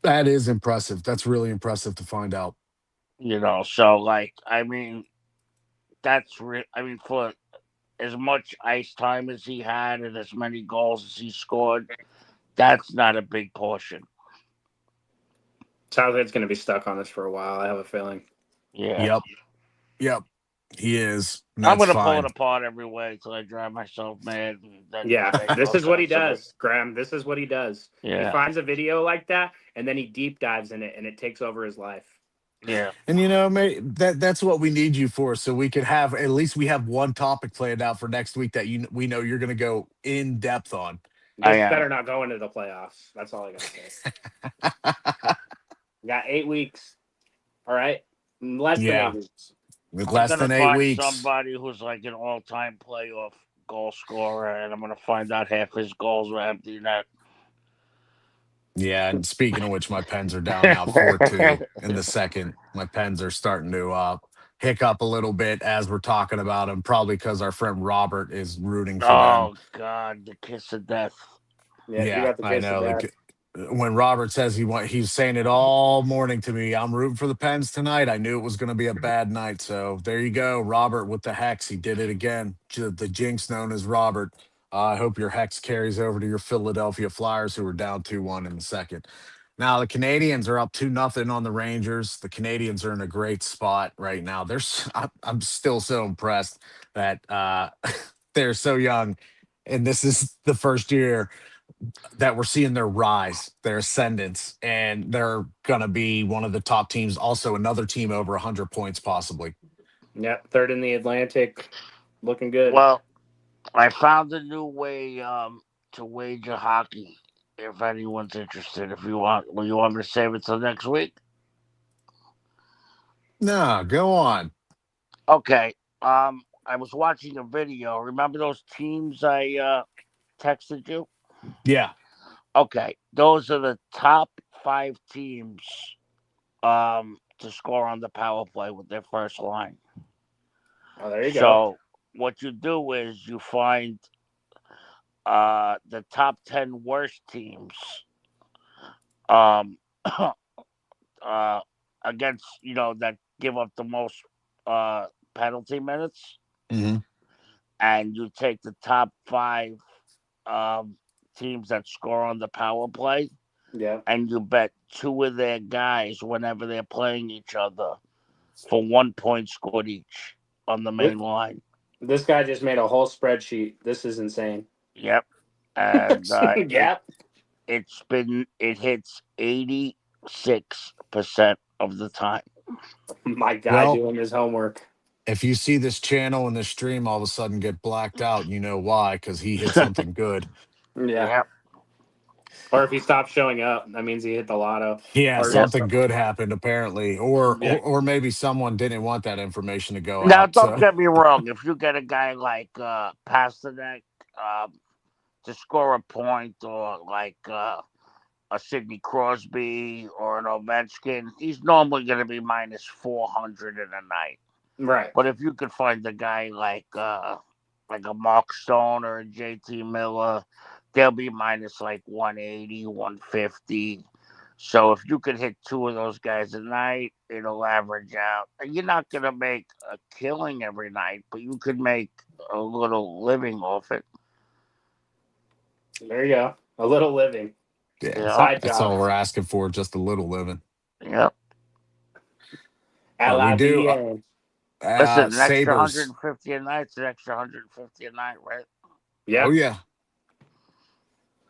That is impressive. That's really impressive to find out. So like, that's for as much ice time as he had and as many goals as he scored, that's not a big portion. Southgate's going to be stuck on this for a while. I have a feeling. Yeah. Yep. He is. I'm going to pull it apart every way till I drive myself mad. This is what he does, Graham. This is what he does. Yeah. He finds a video like that, and then he deep dives in it, and it takes over his life. Yeah. And that's what we need you for, so we can have at least we have one topic planned out for next week that we know you're going to go in depth on. This better not go into the playoffs. That's all I got to say. We got 8 weeks. All right, less than 8 weeks. With less than 8 weeks, somebody who's like an all-time playoff goal scorer, and I'm going to find out half his goals were empty net. Yeah, and speaking of which, my Pens are down now 4-2 in the second. My Pens are starting to hiccup a little bit as we're talking about them, probably because our friend Robert is rooting for them. Oh, God, the kiss of death. Yeah, I know. When Robert says he's saying it all morning to me, I'm rooting for the Pens tonight. I knew it was going to be a bad night. So there you go. Robert with the hex. He did it again. The jinx known as Robert. I hope your hex carries over to your Philadelphia Flyers, who are down 2-1 in the second. Now, the Canadians are up 2-0 on the Rangers. The Canadians are in a great spot right now. I'm still so impressed that they're so young. And this is the first year that we're seeing their rise, their ascendance, and they're going to be one of the top teams. Also, another team over 100 points, possibly. Yeah, third in the Atlantic. Looking good. Well, I found a new way to wager hockey. If anyone's interested, you want me to save it till next week? No, go on. Okay. I was watching a video. Remember those teams I texted you? Yeah. Okay. Those are the top 5 teams to score on the power play with their first line. Oh, there you go. So what you do is you find the top 10 worst teams against, that give up the most penalty minutes. Mm-hmm. And you take the top 5 teams that score on the power play. Yeah. And you bet 2 of their guys whenever they're playing each other for 1 point scored each on the main line. This guy just made a whole spreadsheet. This is insane. Yep. And yep. It hits 86% of the time. My guy doing his homework. If you see this channel and this stream all of a sudden get blacked out, you know why, because he hit something good. Yeah. Yep. Or if he stops showing up, that means he hit the lotto. Yeah, something good happened apparently, or maybe someone didn't want that information to go out. Now, don't get me wrong. If you get a guy like Pasternak to score a point, or like a Sidney Crosby or an Ovechkin, he's normally going to be minus 400 in a night. Right. But if you could find a guy like a Mark Stone or a JT Miller, they'll be minus like 180, 150. So if you could hit 2 of those guys a night, it'll average out. You're not going to make a killing every night, but you could make a little living off it. There you go. A little living. Yeah, that's all we're asking for, just a little living. Yep. We do. Listen, an extra Sabres. 150 a night's an extra 150 a night, right? Yeah. Oh, yeah.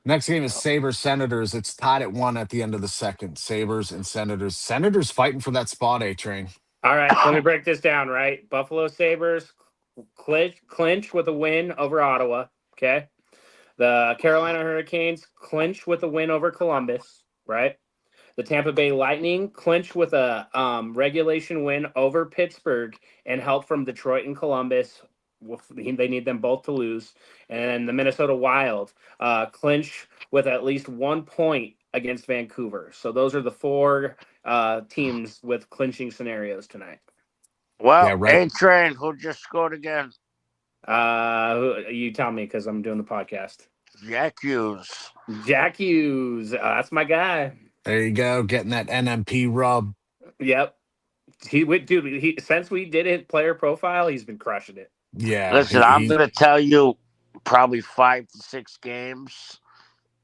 Next game is Sabres Senators. It's tied at 1 at the end of the second. Sabres and Senators. Senators fighting for that spot, A-Train. All right, let me break this down, right? Buffalo Sabres clinch with a win over Ottawa, okay? The Carolina Hurricanes clinch with a win over Columbus, right? The Tampa Bay Lightning clinch with a regulation win over Pittsburgh and help from Detroit and Columbus. They need them both to lose. And the Minnesota Wild clinch with at least 1 point against Vancouver. So those are the 4 teams with clinching scenarios tonight. Well, A-Train, who just scored again? You tell me, because I'm doing the podcast. Jack Hughes. Jack Hughes. That's my guy. There you go, getting that NMP rub. Yep. He since we did his player profile, he's been crushing it. Yeah. Listen, I'm going to tell you probably 5 to 6 games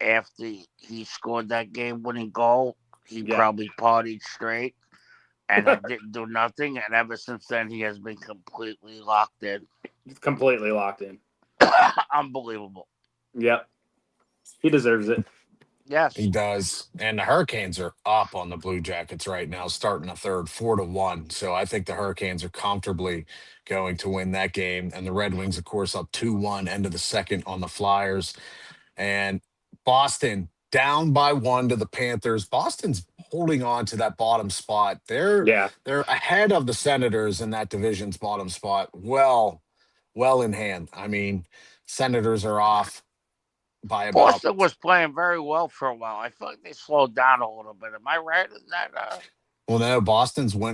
after he scored that game-winning goal, he probably partied straight, and I didn't do nothing. And ever since then, he has been completely locked in. He's completely locked in. Unbelievable. Yep. He deserves it. Yes. He does. And the Hurricanes are up on the Blue Jackets right now, starting a third, 4-1. So I think the Hurricanes are comfortably going to win that game. And the Red Wings, of course, up 2-1, end of the second on the Flyers. And Boston down by 1 to the Panthers. Boston's holding on to that bottom spot. They're ahead of the Senators in that division's bottom spot. Well in hand. I mean, Senators are off by about. Boston was playing very well for a while. I feel like they slowed down a little bit. Am I right in that? Well, no,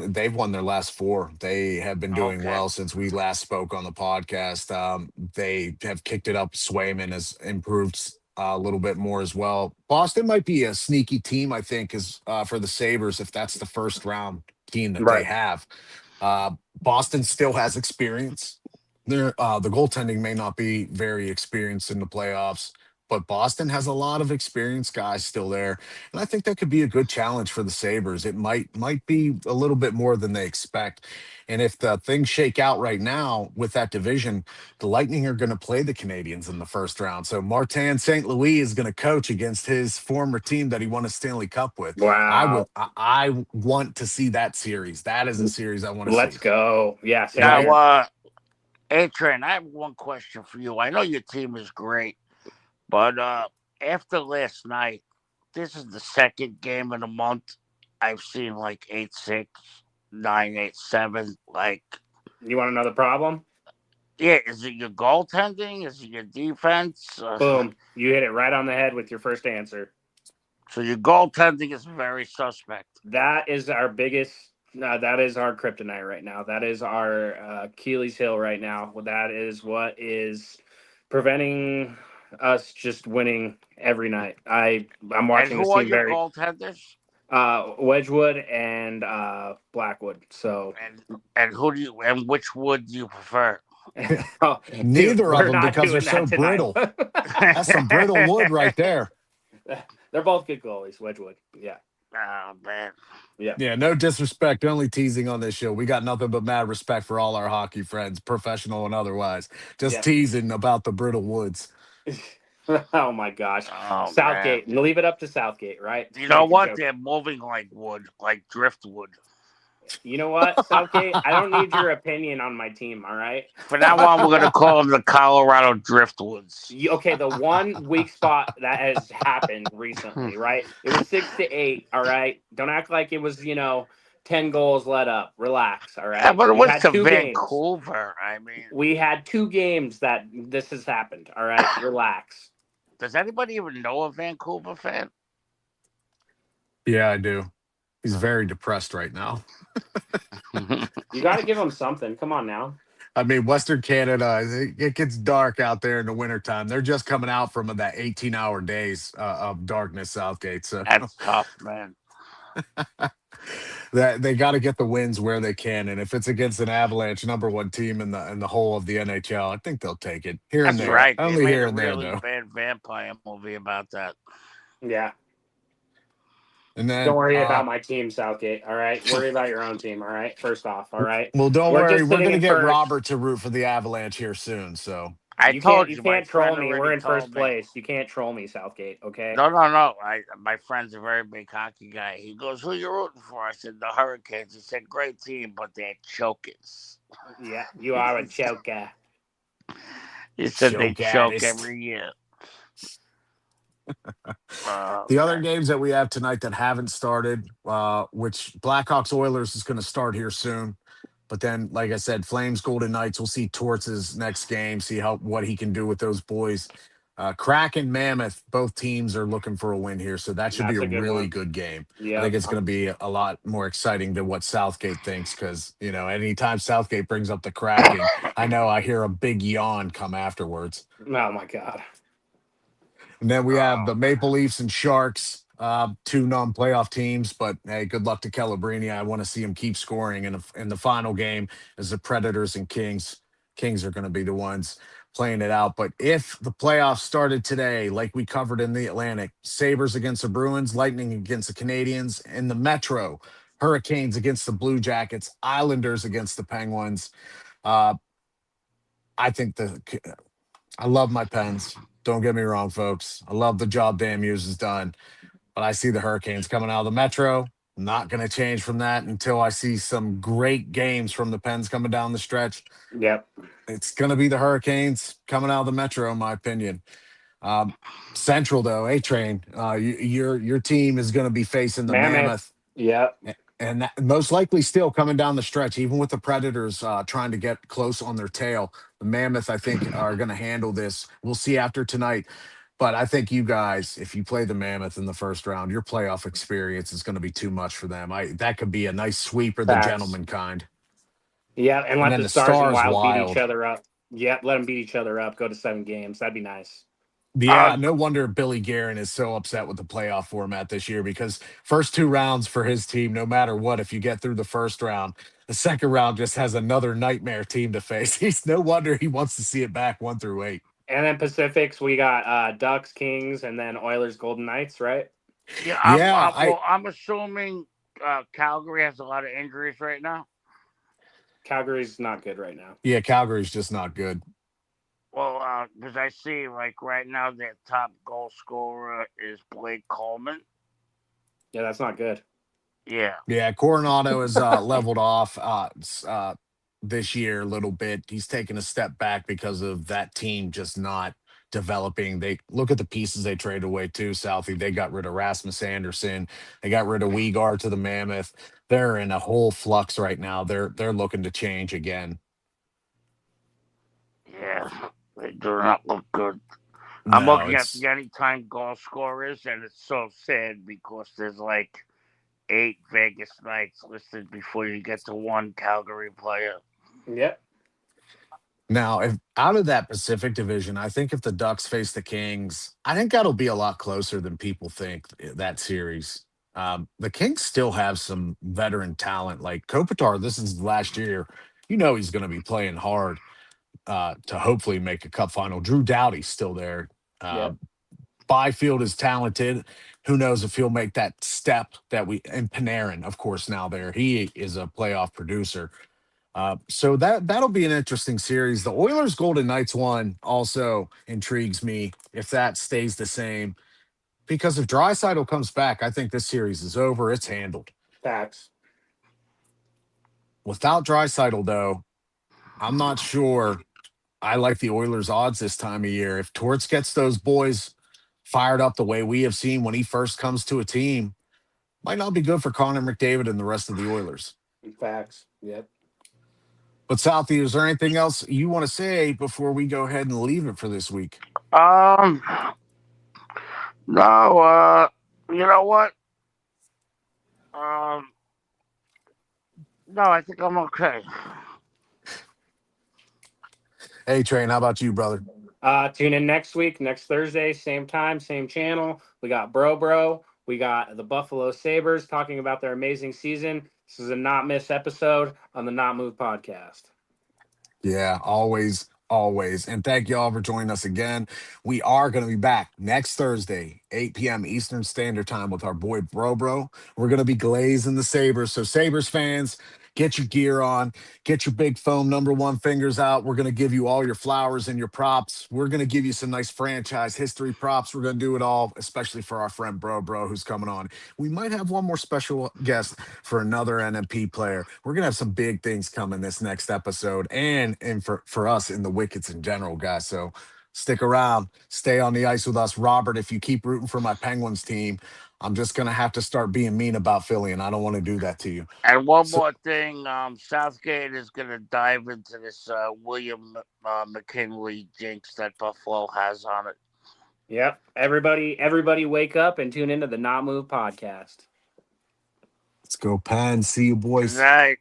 they've won their last 4. They have been doing well since we last spoke on the podcast. They have kicked it up. Swayman has improved a little bit more as well. Boston might be a sneaky team, I think, for the Sabres, if that's the first round team that they have. Boston still has experience. The goaltending may not be very experienced in the playoffs, but Boston has a lot of experienced guys still there. And I think that could be a good challenge for the Sabres. It might be a little bit more than they expect. And if the things shake out right now with that division, the Lightning are going to play the Canadiens in the first round. So Martin St. Louis is going to coach against his former team that he won a Stanley Cup with. Wow. I want to see that series. That is a series I want to see. Let's go. Yeah. Now, A-Train, I have one question for you. I know your team is great. But after last night, this is the second game in a month I've seen like 8-6, 9-8-7. Like, you want another problem? Yeah, is it your goaltending? Is it your defense? Boom! You hit it right on the head with your first answer. So your goaltending is very suspect. That is our biggest. That is our kryptonite right now. That is our Achilles heel right now. That is what is preventing us just winning every night. I'm watching this team very. Who are your goaltenders? Wedgwood and Blackwood. So and which wood do you prefer? Neither of them, because they're so brittle. That's some brittle wood right there. They're both good goalies. Wedgwood. Yeah. Oh man. Yeah, no disrespect, only teasing on this show. We got nothing but mad respect for all our hockey friends, professional and otherwise. Just teasing about the brittle woods. Oh my gosh. Southgate. Man. Leave it up to Southgate, right? You know what? They're moving like wood, like driftwood. You know what, Southgate? I don't need your opinion on my team, all right? From now on, we're going to call them the Colorado Driftwoods. Okay, the one weak spot that has happened recently, right? It was 6-8, all right? Don't act like it was, 10 goals let up. Relax, all right? Yeah, but it was to Vancouver. I mean, we had 2 games that this has happened, all right? Relax. Does anybody even know a Vancouver fan? Yeah, I do. He's very depressed right now. You got to give him something. Come on now. I mean, Western Canada, it gets dark out there in the wintertime. They're just coming out from that 18-hour days of darkness, Southgate. So that's tough, man. That they got to get the wins where they can, and if it's against an Avalanche #1 team in the whole of the NHL, I think they'll take it here and there. Right. Only here and there, though. Bad vampire movie about that. Yeah. And then, don't worry about my team, Southgate. All right, worry about your own team. All right, first off. All right. Well, don't worry. We're going to get Robert to root for the Avalanche here soon. So I told you, you can't troll me. We're in first place. You can't troll me, Southgate. Okay. No. My friend's a very big hockey guy. He goes, "Who you rooting for?" I said, "The Hurricanes." He said, "Great team, but they're chokers." Yeah, you are a choker. He said they choke every year. The other games that we have tonight that haven't started, which Blackhawks Oilers is going to start here soon. But then, like I said, Flames Golden Knights, we'll see Torts' next game, see what he can do with those boys. Kraken Mammoth, both teams are looking for a win here, so that should be a really good game. Yeah. I think it's going to be a lot more exciting than what Southgate thinks, because, anytime Southgate brings up the Kraken, I hear a big yawn come afterwards. Oh, my God. And then we have the Maple Leafs and Sharks. two non-playoff teams, but hey, good luck to Calabrini. I want to see him keep scoring in the final game as the Predators and Kings. Kings are going to be the ones playing it out. But if the playoffs started today, like we covered in the Atlantic, Sabres against the Bruins, Lightning against the Canadians, in the Metro, Hurricanes against the Blue Jackets, Islanders against the Penguins. I think I love my Pens. Don't get me wrong, folks. I love the job Dan Muse has done, but I see the Hurricanes coming out of the Metro. Not going to change from that until I see some great games from the Pens coming down the stretch. Yep. It's going to be the Hurricanes coming out of the Metro, in my opinion. Central, though, A-Train, your team is going to be facing the Mammoth. Yep. And that, most likely still coming down the stretch, even with the Predators trying to get close on their tail. The Mammoth, I think, are going to handle this. We'll see after tonight. But I think you guys, if you play the Mammoth in the first round, your playoff experience is going to be too much for them. That could be a nice sweep or the gentleman kind. Yeah, and let then the Stars and Wild beat each other up. Yep, let them beat each other up, go to 7 games. That'd be nice. Yeah, no wonder Billy Guerin is so upset with the playoff format this year, because first 2 rounds for his team, no matter what, if you get through the first round, the second round just has another nightmare team to face. He's no wonder he wants to see it back 1 through 8. And then Pacifics, we got Ducks, Kings, and then Oilers, Golden Knights, right? Yeah, I'm assuming Calgary has a lot of injuries right now. Calgary's not good right now. Yeah, Calgary's just not good. Well, because I see, like, right now, their top goal scorer is Blake Coleman. Yeah, that's not good. Yeah. Yeah, Coronado has leveled off this year a little bit. He's taken a step back because of that team just not developing. They look at the pieces they traded away too, Southie. They got rid of Rasmus Anderson. They got rid of Weegar to the Mammoth. They're in a whole flux right now. They're looking to change again. Yeah, they do not look good. No, I'm looking at the anytime goal scorers, and it's so sad because there's like 8 Vegas Knights listed before you get to 1 Calgary player. Yep. Now, if out of that Pacific Division, I think if the Ducks face the Kings, I think that'll be a lot closer than people think, that series. The Kings still have some veteran talent. Like Kopitar, this is last year. You know he's going to be playing hard to hopefully make a cup final. Drew Doughty's still there. Byfield is talented. Who knows if he'll make that step and Panarin, of course, now there. He is a playoff producer. So that'll be an interesting series. The Oilers Golden Knights one also intrigues me if that stays the same, because if Draisaitl comes back, I think this series is over. It's handled. Facts. Without Draisaitl, though, I'm not sure I like the Oilers odds this time of year. If Torts gets those boys fired up the way we have seen when he first comes to a team, might not be good for Connor McDavid and the rest of the Oilers. Facts. Yep. But Southie, is there anything else you want to say before we go ahead and leave it for this week? No, you know what? No, I think I'm okay. Hey, Train, how about you, brother? Tune in next week, next Thursday, same time, same channel. We got Bro. We got the Buffalo Sabres talking about their amazing season. This is a not miss episode on the Not Moved podcast. Yeah, always. And thank you all for joining us again. We are going to be back next Thursday, 8 p.m. Eastern Standard Time with our boy Bro. We're going to be glazing the Sabres. So Sabres fans, get your gear on, get your big foam #1 fingers out. We're going to give you all your flowers and your props. We're going to give you some nice franchise history props. We're going to do it all, especially for our friend Bro who's coming on. We might have one more special guest for another NMP player. We're going to have some big things coming this next episode and for us in the Wickets in general, guys. So stick around, stay on the ice with us. Robert, if you keep rooting for my Penguins team, I'm just going to have to start being mean about Philly, and I don't want to do that to you. And one more thing, Southgate is going to dive into this William McKinley jinx that Buffalo has on it. Yep. Everybody wake up and tune into the Not Move podcast. Let's go, Pen. See you, boys. Good night.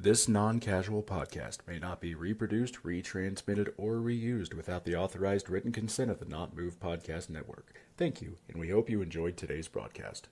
This non-casual podcast may not be reproduced, retransmitted, or reused without the authorized written consent of the Not Moved Podcast Network. Thank you, and we hope you enjoyed today's broadcast.